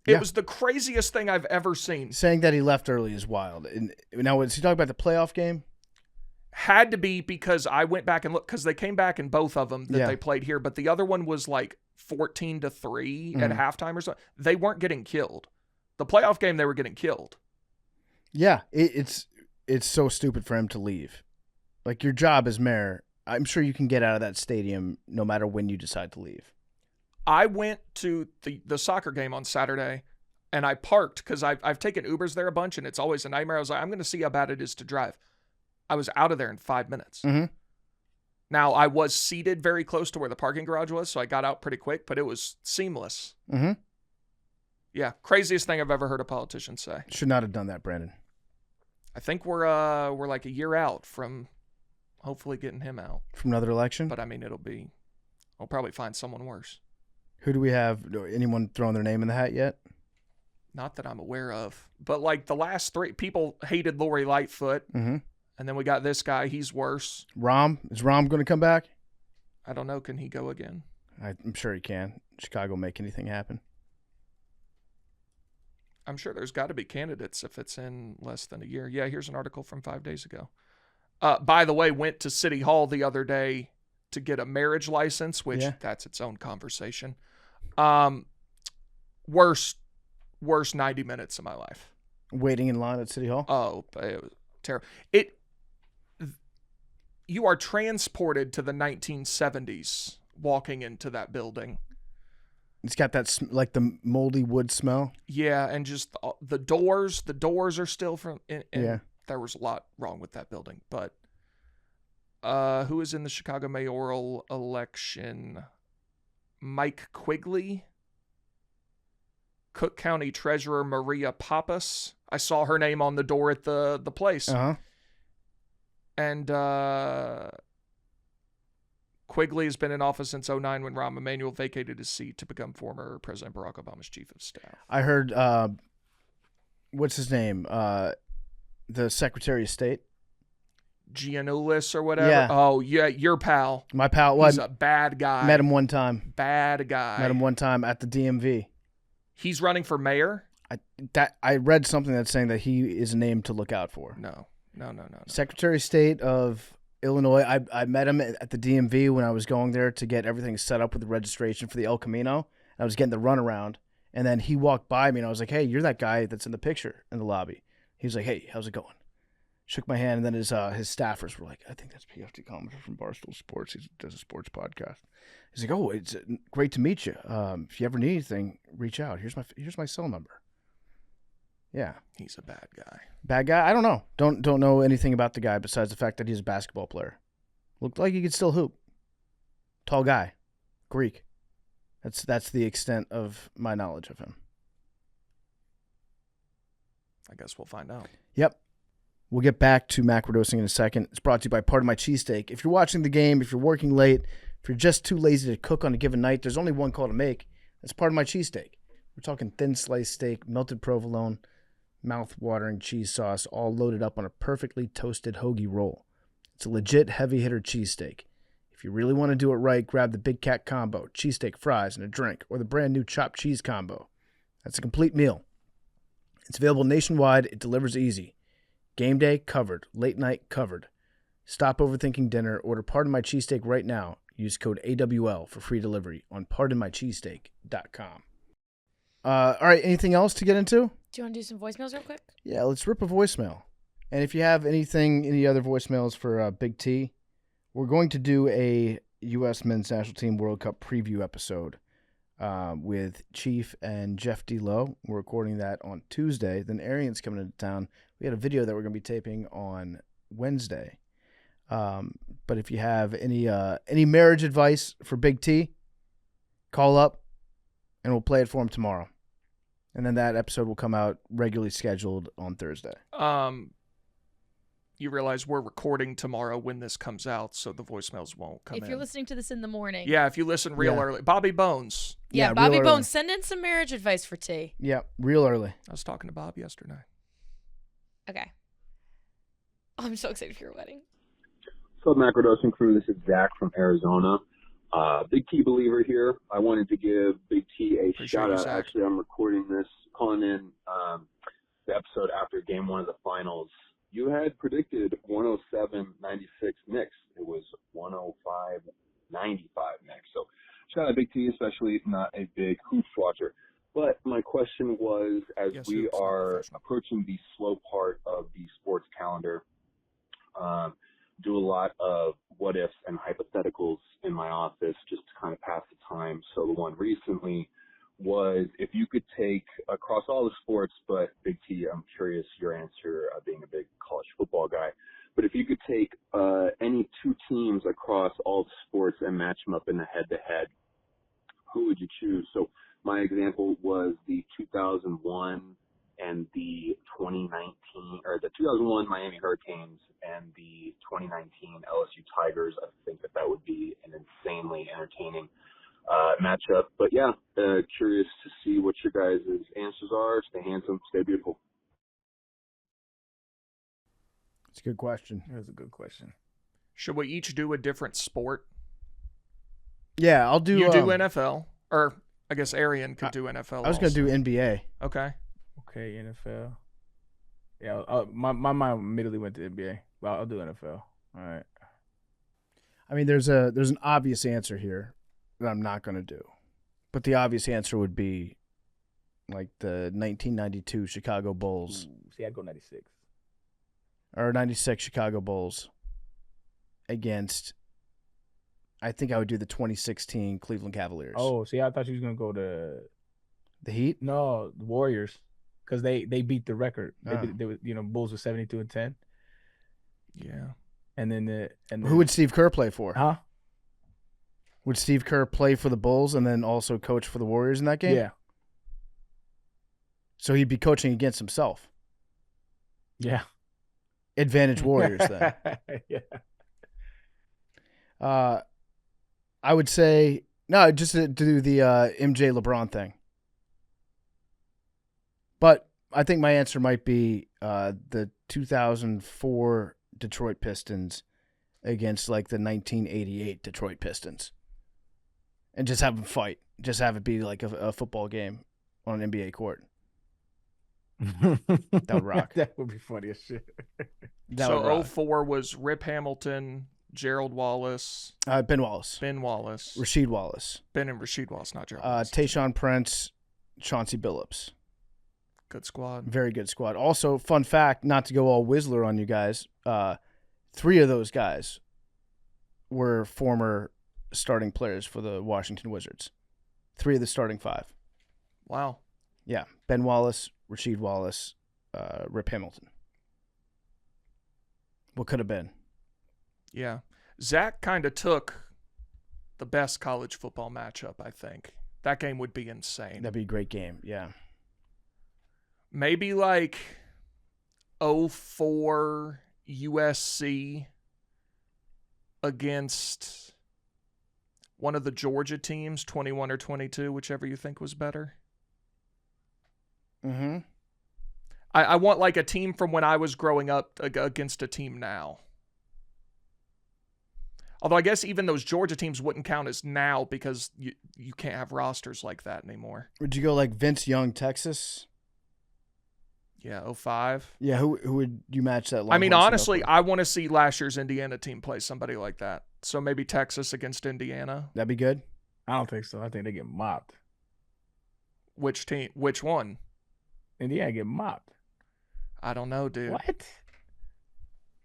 It was the craziest thing I've ever seen. Saying that he left early is wild. And now, was he talking about the playoff game? Had to be, because I went back and looked, because they came back in both of them that they played here, but the other one was like 14-3 at halftime or something. They weren't getting killed. The playoff game, they were getting killed. Yeah, it's so stupid for him to leave. Like, your job as mayor, I'm sure you can get out of that stadium no matter when you decide to leave. I went to the soccer game on Saturday, and I parked because I've taken Ubers there a bunch, and it's always a nightmare. I was like, I'm going to see how bad it is to drive. I was out of there in 5 minutes. Now, I was seated very close to where the parking garage was, so I got out pretty quick, but it was seamless. Yeah, craziest thing I've ever heard a politician say. Should not have done that, Brandon. I think we're like a year out from hopefully getting him out. From another election? But I mean, I'll probably find someone worse. Who do we have? Anyone throwing their name in the hat yet? Not that I'm aware of. But like the last three, people hated Lori Lightfoot. And then we got this guy. He's worse. Rahm? Is Rahm going to come back? I don't know. Can he go again? I'm sure he can. Chicago make anything happen. I'm sure there's got to be candidates if it's in less than a year. Yeah, here's an article from 5 days ago. By the way, went to City Hall the other day to get a marriage license, which that's its own conversation. Worst 90 minutes of my life. Waiting in line at City Hall? Oh, it was terrible. You are transported to the 1970s walking into that building. It's got that, like, the moldy wood smell. Yeah, and just the doors are still from, and there was a lot wrong with that building. But who is in the Chicago mayoral election? Mike Quigley. Cook County Treasurer Maria Pappas. I saw her name on the door at the place. And Quigley has been in office since 2009 when Rahm Emanuel vacated his seat to become former President Barack Obama's chief of staff. I heard, what's his name? The Secretary of State? Giannoulis or whatever? Yeah. Oh, yeah, your pal. My pal. He's a bad guy. Met him one time. Bad guy. Met him one time at the DMV. He's running for mayor? I read something that's saying that he is a name to look out for. No. Secretary of State of Illinois. I met him at the DMV when I was going there to get everything set up with the registration for the El Camino. I was getting the runaround, and then he walked by me, and I was like, "Hey, you're that guy that's in the picture in the lobby." He was like, "Hey, how's it going?" Shook my hand, and then his staffers were like, "I think that's PFT commenter from Barstool Sports. He does a sports podcast." He's like, "Oh, it's great to meet you. If you ever need anything, reach out. Here's my cell number." Yeah, he's a bad guy. Bad guy? I don't know. Don't know anything about the guy besides the fact that he's a basketball player. Looked like he could still hoop. Tall guy, Greek. That's the extent of my knowledge of him. I guess we'll find out. Yep. We'll get back to macrodosing in a second. It's brought to you by Part of My Cheesesteak. If you're watching the game, if you're working late, if you're just too lazy to cook on a given night, there's only one call to make. That's Part of My Cheesesteak. We're talking thin sliced steak, melted provolone, mouth-watering cheese sauce, all loaded up on a perfectly toasted hoagie roll. It's a legit heavy-hitter cheesesteak. If you really want to do it right, grab the Big Cat Combo, cheesesteak, fries, and a drink, or the brand-new chopped cheese combo. That's a complete meal. It's available nationwide. It delivers easy. Game day, covered. Late night, covered. Stop overthinking dinner. Order Part of My Cheesesteak right now. Use code AWL for free delivery on pardonmycheesesteak.com. All right, anything else to get into? Do you want to do some voicemails real quick? Yeah, let's rip a voicemail. And if you have any other voicemails for Big T, we're going to do a U.S. Men's National Team World Cup preview episode with Chief and Jeff D. Lowe. We're recording that on Tuesday. Then Arian's coming into town. We had a video that we're going to be taping on Wednesday. But if you have any marriage advice for Big T, call up and we'll play it for him tomorrow. And then that episode will come out regularly scheduled on Thursday. You realize we're recording tomorrow when this comes out, so the voicemails won't come in. If you're listening to this in the morning. Yeah, if you listen real early. Bobby Bones. Yeah, Bobby Bones, send in some marriage advice for T. Yeah, real early. I was talking to Bob yesterday. Okay. Oh, I'm so excited for your wedding. What's up, Nanodosing crew? This is Zach from Arizona. Big T believer here. I wanted to give Big T a shout out. Actually, I'm recording this, calling in the episode after game one of the finals. You had predicted 107-96 Knicks. It was 105-95 Knicks. So shout out Big T, especially not a big hoops watcher. But my question was, as we are approaching the slow part of the sports calendar, do a lot of what ifs and hypotheticals in my office just to kind of pass the time. So the one recently was, if you could take across all the sports, but Big T, I'm curious your answer, being a big college football guy, but if you could take any two teams across all the sports and match them up in a head-to-head, who would you choose? So my example was the 2001 and the 2019, or the 2001 Miami Hurricanes and the 2019 LSU Tigers. I think that would be an insanely entertaining matchup. But yeah, curious to see what your guys' answers are. Stay handsome, stay beautiful. It's a good question. That's a good question. Should we each do a different sport? Yeah, I'll do. You do NFL, or I guess Arian could do NFL. I was going to do NBA. Okay. Okay, NFL. Yeah, my mind immediately went to NBA. Well, I'll do NFL. All right. I mean, there's an obvious answer here that I'm not going to do, but the obvious answer would be like the 1992 Chicago Bulls. Ooh, see, I'd go 96. Or 96 Chicago Bulls against, I think I would do the 2016 Cleveland Cavaliers. Oh, see, I thought you was going to go to the Heat? No, the Warriors, because they beat the record. They Bulls were 72-10. Yeah. And then who would Steve Kerr play for? Huh? Would Steve Kerr play for the Bulls and then also coach for the Warriors in that game? Yeah. So he'd be coaching against himself. Yeah. Advantage Warriors then. Yeah. I would say no, just to do the MJ LeBron thing. But I think my answer might be the 2004 Detroit Pistons against like the 1988 Detroit Pistons, and just have them fight. Just have it be like a football game on an NBA court. That would rock. That would be funny as shit. So 04 was Rip Hamilton, Gerald Wallace, Ben Wallace, Rasheed Wallace, Ben and Rasheed Wallace, not Gerald Wallace. Tayshaun Prince, Chauncey Billups. Good squad. Very good squad. Also, fun fact, not to go all Whistler on you guys, 3 of those guys were former starting players for the Washington Wizards. 3 of the starting 5. Wow. Yeah. Ben Wallace, Rasheed Wallace, Rip Hamilton. What could have been? Yeah. Zach kind of took the best college football matchup, I think. That game would be insane. That'd be a great game, yeah. Maybe like 04 USC against one of the Georgia teams, 21 or 22, whichever you think was better. Mm-hmm. I want like a team from when I was growing up against a team now. Although I guess even those Georgia teams wouldn't count as now because you can't have rosters like that anymore. Would you go like Vince Young, Texas? Yeah, 05. Yeah, who would you match that? I mean, honestly, I want to see last year's Indiana team play somebody like that. So maybe Texas against Indiana. That'd be good. I don't think so. I think they get mopped. Which team? Which one? Indiana get mopped. I don't know, dude. What?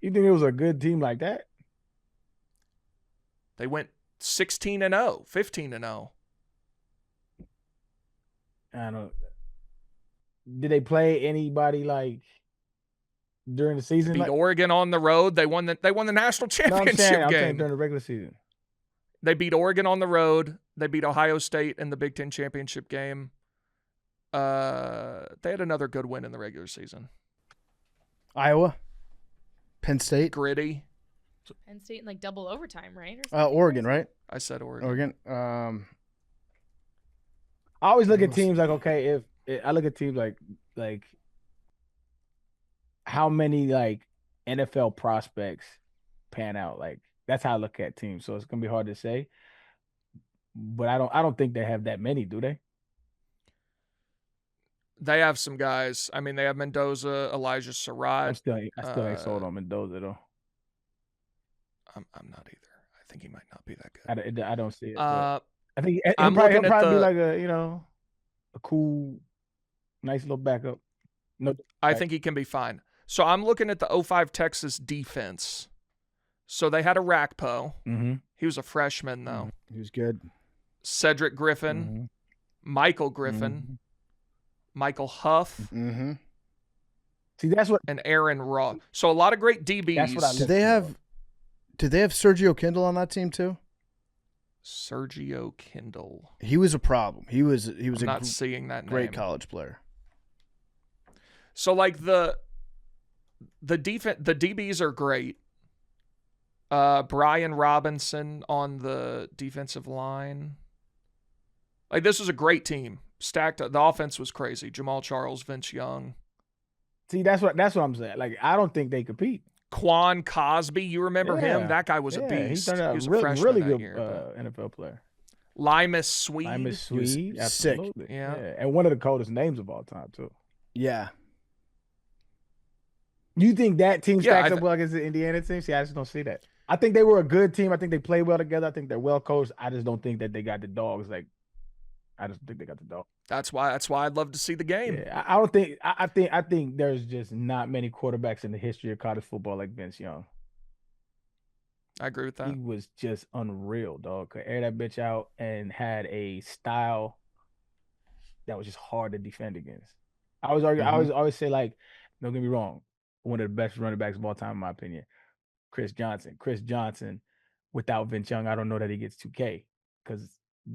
You think it was a good team like that? They went 16-0, 15-0. I don't. Did they play anybody like during the season? Beat Oregon on the road. They won the national championship I'm saying game during the regular season. They beat Oregon on the road. They beat Ohio State in the Big Ten championship game. They had another good win in the regular season. Iowa, Penn State, gritty. Penn State in like double overtime, right? Oregon, right? I said Oregon. Oregon. I always look at teams like, okay, I look at teams like how many like NFL prospects pan out. Like that's how I look at teams. So it's gonna be hard to say. But I don't think they have that many, do they? They have some guys. I mean, they have Mendoza, Elijah Surratt. I still ain't sold on Mendoza though. I'm not either. I think he might not be that good. I don't see it. I think I'm he'll looking probably at be like a cool, nice little backup. No, I think he can be fine. So I'm looking at the 05 Texas defense. So they had a Rakpo. Mm-hmm. He was a freshman though. Mm-hmm. He was good. Cedric Griffin, Mm-hmm. Michael Griffin, Michael Huff. Mm-hmm. See, that's what. And Aaron Raw. So a lot of great DBs. That's what I Did they have Sergio Kindle on that team too? Sergio Kindle. He was a problem. He was not seeing that great name. college player. So like the defense, the DBs are great. Brian Robinson on the defensive line. Like this was a great team. Stacked. The offense was crazy. Jamal Charles, Vince Young. See, that's what I'm saying. Like I don't think they compete. Quan Cosby, you remember him? That guy was a beast. He turned out was a really freshman good that year, NFL player. Limas Swede. Limas Swede, absolutely. Sick. Yeah, and one of the coldest names of all time too. Yeah. You think that team stacks up well against the Indiana team? See, I just don't see that. I think they were a good team. I think they played well together. I think they're well coached. I just don't think that they got the dogs. Like, I just think they got the dog. That's why I'd love to see the game. Yeah, I don't think. I think there's just not many quarterbacks in the history of college football like Vince Young. I agree with that. He was just unreal, dog. Could air that bitch out and had a style that was just hard to defend against. I was arguing. I always say, like, don't get me wrong, one of the best running backs of all time, in my opinion, Chris Johnson. Chris Johnson, without Vince Young, I don't know that he gets 2K because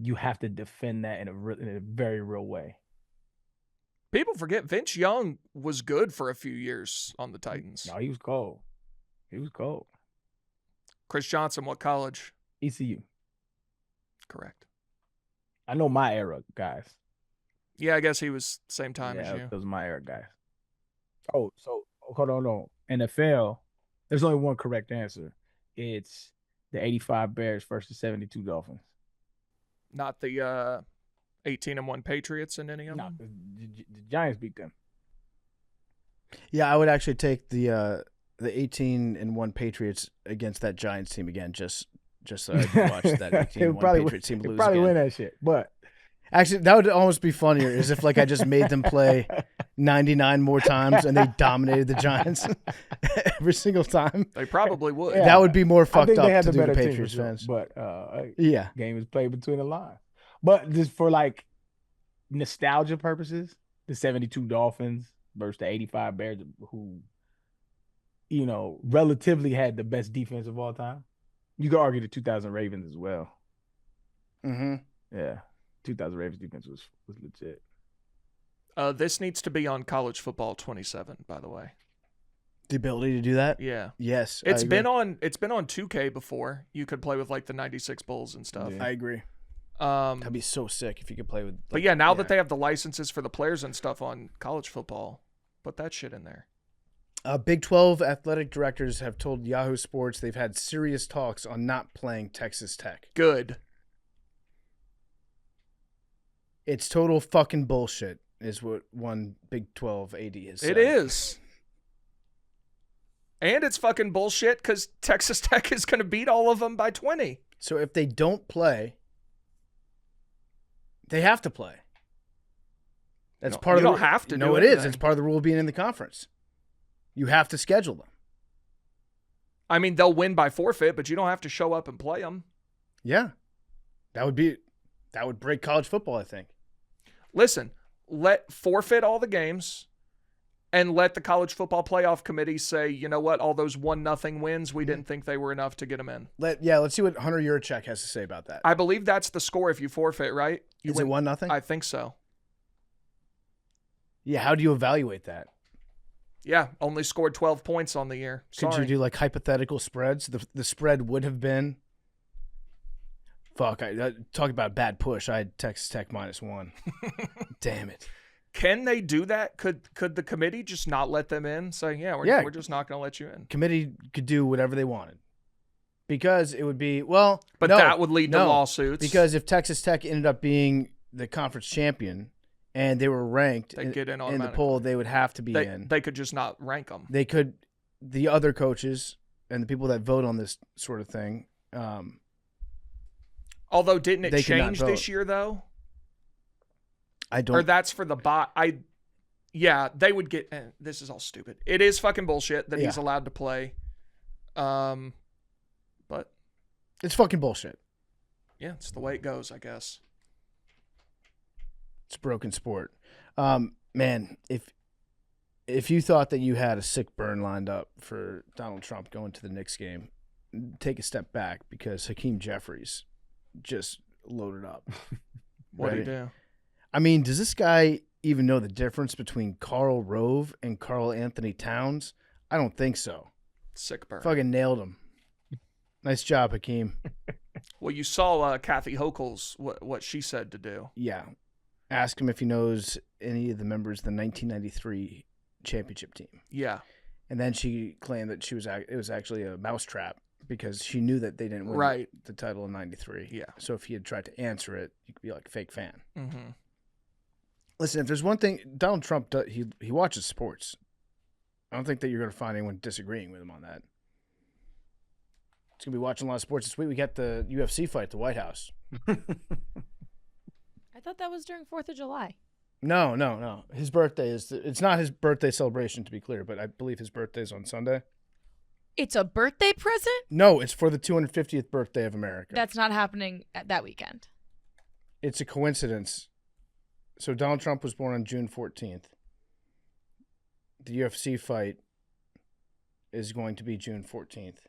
you have to defend that in a very real way. People forget Vince Young was good for a few years on the Titans. No, he was cold. He was cold. Chris Johnson, what college? ECU. Correct. I know my era guys. Yeah, I guess he was same time as you. Those are my era guys. Oh, so hold on. NFL, there's only one correct answer. It's the 85 Bears versus the 72 Dolphins. Not the 18-1 Patriots in any of them? No, the Giants beat them. Yeah, I would actually take the 18-1 Patriots against that Giants team again, just so I could watch that 18-1 Patriots team lose probably again. Win that shit, but actually, that would almost be funnier, is if like I just made them play 99 more times and they dominated the Giants every single time. They probably would. Yeah. That would be more fucked up to do the Patriots fans. But yeah, game is played between the lines. But just for like nostalgia purposes, the 72 Dolphins versus the 85 Bears, who, you know, relatively had the best defense of all time. You could argue the 2000 Ravens as well. Mm-hmm. Yeah. 2000 Ravens defense was legit. This needs to be on College Football 27, by the way. The ability to do that? Yeah. Yes. It's been on 2K before. You could play with like the 96 Bulls and stuff. Yeah. I agree. That'd be so sick if you could play with. But yeah, now that they have the licenses for the players and stuff on college football, put that shit in there. Big 12 athletic directors have told Yahoo Sports they've had serious talks on not playing Texas Tech. Good. It's total fucking bullshit, is what one Big 12 AD has said. It is. And it's fucking bullshit because Texas Tech is going to beat all of them by 20. So if they don't play, they have to play. That's part of you the don't have to. No, do it is. anything. It's part of the rule of being in the conference. You have to schedule them. I mean, they'll win by forfeit, but you don't have to show up and play them. Yeah, that would break college football, I think. Listen, let forfeit all the games, and let the college football playoff committee say, you know what, all those 1-0 wins, we didn't think they were enough to get them in. Let's see what Hunter Yurachek has to say about that. I believe that's the score if you forfeit, right? Is it 1-0? I think so. Yeah, how do you evaluate that? Yeah, only scored 12 points on the year. Could you do like hypothetical spreads? The spread would have been. Fuck! Talk about a bad push. I had Texas Tech -1. Damn it! Can they do that? Could the committee just not let them in? Saying, we're just not going to let you in. Committee could do whatever they wanted because it would be that would lead to lawsuits. Because if Texas Tech ended up being the conference champion and they were ranked They'd get in the poll, they would have to be in. They could just not rank them. They could. The other coaches and the people that vote on this sort of thing. Although, didn't it change this year though? I don't. Or that's for the bot. Yeah, they would get. This is all stupid. It is fucking bullshit that he's allowed to play. But it's fucking bullshit. Yeah, it's the way it goes, I guess. It's a broken sport. Man, if you thought that you had a sick burn lined up for Donald Trump going to the Knicks game, take a step back because Hakeem Jeffries just loaded up. What did he do? I mean, does this guy even know the difference between Karl Rove and Karl Anthony Towns? I don't think so. Sick burn. Fucking nailed him. Nice job, Hakeem. Well, you saw Kathy Hochul's what she said to do. Yeah. Ask him if he knows any of the members of the 1993 championship team. Yeah. And then she claimed that it was actually a mousetrap because she knew that they didn't win the title in 93. Yeah. So if he had tried to answer it, you could be like a fake fan. Mm-hmm. Listen, if there's one thing Donald Trump does, he watches sports. I don't think that you're going to find anyone disagreeing with him on that. He's going to be watching a lot of sports this week. We got the UFC fight at the White House. I thought that was during 4th of July. No. His birthday it's not his birthday celebration, to be clear, but I believe his birthday is on Sunday. It's a birthday present? No, it's for the 250th birthday of America. That's not happening at that weekend. It's a coincidence. So Donald Trump was born on June 14th. The UFC fight is going to be June 14th.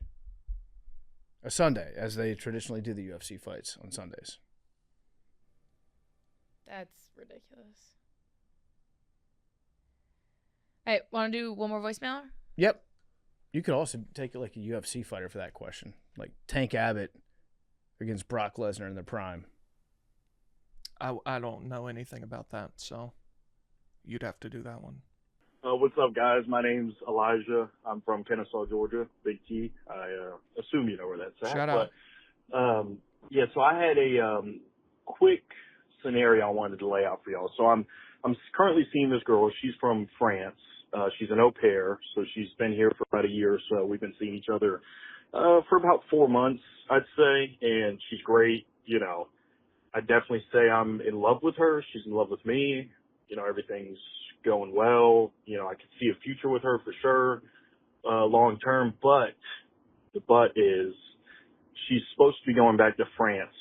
A Sunday, as they traditionally do the UFC fights on Sundays. That's ridiculous. All right, want to do one more voicemail? Yep. You could also take it like a UFC fighter for that question. Like Tank Abbott against Brock Lesnar in their prime. I don't know anything about that, so you'd have to do that one. What's up, guys? My name's Elijah. I'm from Kennesaw, Georgia. Big T. I assume you know where that's at. Shout out. But, so I had a quick scenario I wanted to lay out for y'all. So I'm currently seeing this girl. She's from France. She's an au pair, so she's been here for about a year or so. We've been seeing each other for about 4 months, I'd say, and she's great. You know, I'd definitely say I'm in love with her. She's in love with me. You know, everything's going well. You know, I could see a future with her for sure, long term. But the but is she's supposed to be going back to France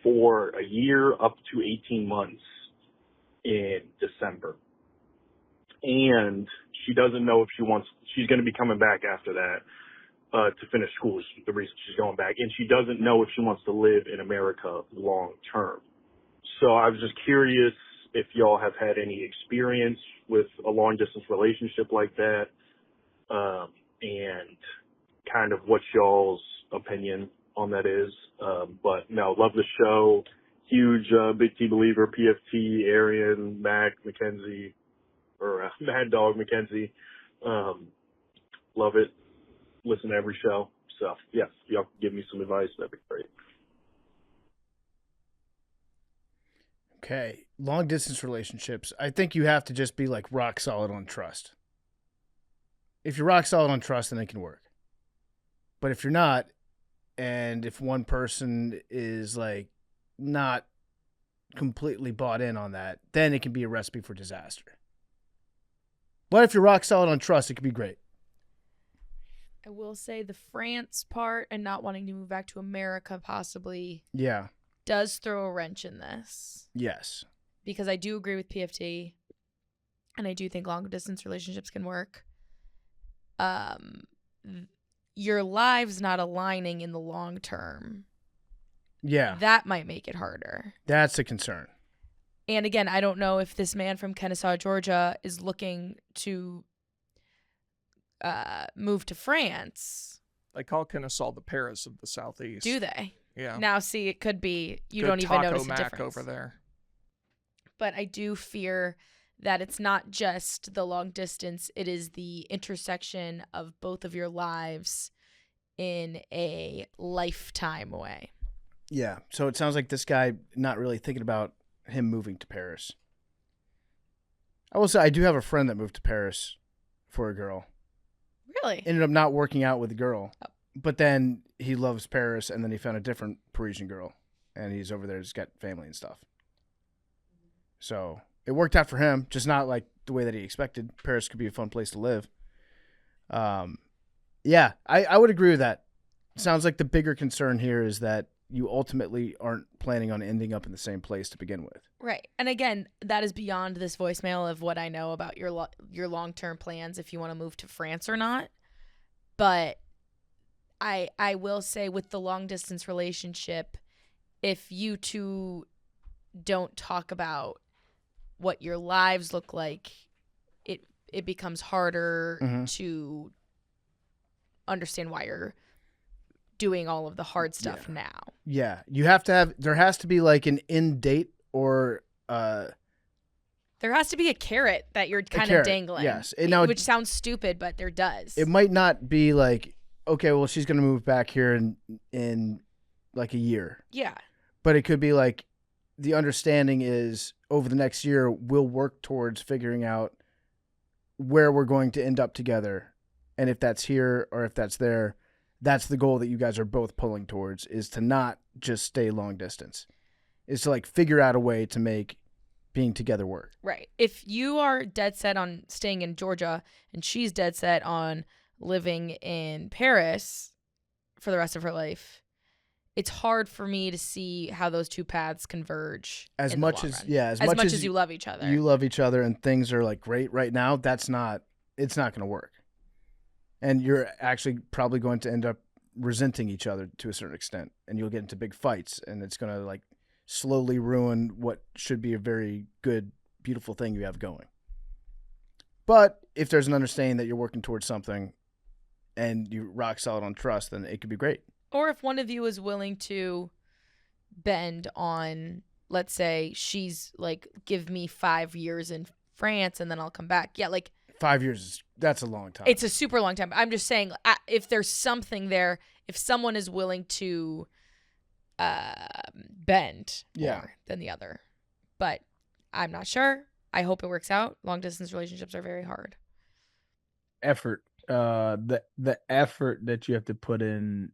for a year up to 18 months in December. And she doesn't know if she's going to be coming back after that to finish school is the reason she's going back. And she doesn't know if she wants to live in America long term. So I was just curious if y'all have had any experience with a long distance relationship like that, and kind of what y'all's opinion on that is. But no, love the show. Huge Big T believer, PFT, Arian, Mac, Mackenzie, or Mad Dog Mackenzie. Love it. Listen to every show. So yeah, if y'all could give me some advice, that'd be great. Okay. Long distance relationships. I think you have to just be like rock solid on trust. If you're rock solid on trust, then it can work. But if you're not, and if one person is like not completely bought in on that, then it can be a recipe for disaster. But if you're rock solid on trust, it could be great. I will say the France part and not wanting to move back to America possibly does throw a wrench in this. Yes. Because I do agree with PFT, and I do think long-distance relationships can work. Your lives not aligning in the long term. Yeah. That might make it harder. That's a concern. And again, I don't know if this man from Kennesaw, Georgia is looking to move to France. They call Kennesaw the Paris of the Southeast. Do they? Yeah. Now, see, it could be you Good don't even Taco notice the Mac difference. over there. But I do fear that it's not just the long distance, it is the intersection of both of your lives in a lifetime way. Yeah. So it sounds like this guy not really thinking about him moving to Paris. I will say I do have a friend that moved to Paris for a girl. Really? Ended up not working out with the girl. Oh. But then he loves Paris, and then he found a different Parisian girl, and he's over there, just got family and stuff. So it worked out for him, just not like the way that he expected. Paris could be a fun place to live. Yeah, I would agree with that. Sounds like the bigger concern here is that you ultimately aren't planning on ending up in the same place to begin with. Right. And again, that is beyond this voicemail of what I know about your long-term plans, if you want to move to France or not. But I will say with the long-distance relationship, if you two don't talk about what your lives look like, it becomes harder to understand why you're doing all of the hard stuff now. Yeah. There has to be like an end date or there has to be a carrot that you're kind of dangling. Yes. Which sounds stupid, but there does. It might not be like, okay, well, she's going to move back here in like a year. Yeah. But it could be like the understanding is over the next year, we'll work towards figuring out where we're going to end up together. And if that's here or if that's there, that's the goal that you guys are both pulling towards, is to not just stay long distance. Is to like figure out a way to make being together work. Right. If you are dead set on staying in Georgia and she's dead set on living in Paris for the rest of her life, it's hard for me to see how those two paths converge. As much as you love each other. You love each other and things are like great right now, it's not going to work. And you're actually probably going to end up resenting each other to a certain extent, and you'll get into big fights, and it's going to like slowly ruin what should be a very good, beautiful thing you have going. But if there's an understanding that you're working towards something and you're rock solid on trust, then it could be great. Or if one of you is willing to bend on, let's say she's like, give me 5 years in France and then I'll come back. Yeah, like 5 years, that's a long time. It's a super long time. I'm just saying, if there's something there, if someone is willing to bend more than the other. But I'm not sure. I hope it works out. Long distance relationships are very hard. Effort. The effort that you have to put in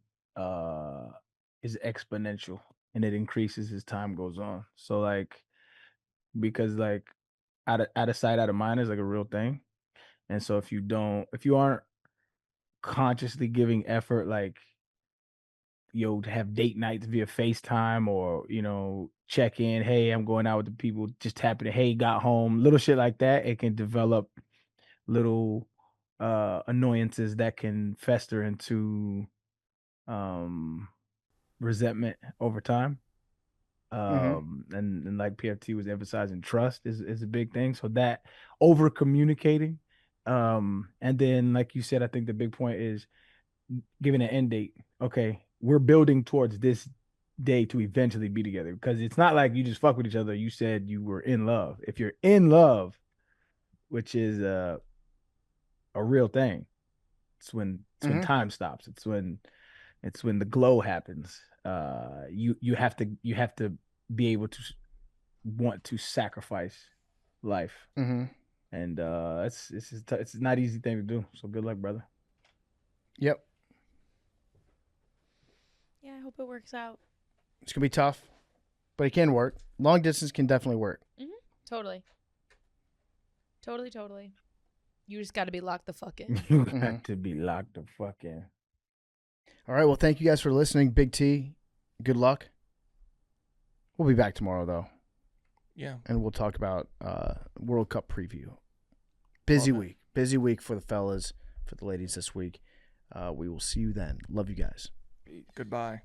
is exponential, and it increases as time goes on. So like, because like out of sight, out of mind is like a real thing. And so if you aren't consciously giving effort, like you'll have date nights via FaceTime or, check in, hey, I'm going out with the people, just tapping it, hey, got home, little shit like that. It can develop little annoyances that can fester into resentment over time. And like PFT was emphasizing, trust is a big thing. So that over communicating. And then, like you said, I think the big point is giving an end date. Okay, we're building towards this day to eventually be together, because it's not like you just fuck with each other. You said you were in love. If you're in love, which is a real thing, it's when time stops. It's when the glow happens. You have to be able to want to sacrifice life. And it's not an easy thing to do. So good luck, brother. Yep. Yeah, I hope it works out. It's gonna be tough. but it can work. Long distance can definitely work. Totally. Totally. You just got to be locked the fuck in. You got to be locked the fuck in. All right. Well, thank you guys for listening. Big T, good luck. We'll be back tomorrow, though. Yeah. And we'll talk about World Cup preview. Busy week for the fellas, for the ladies this week. We will see you then. Love you guys. Goodbye.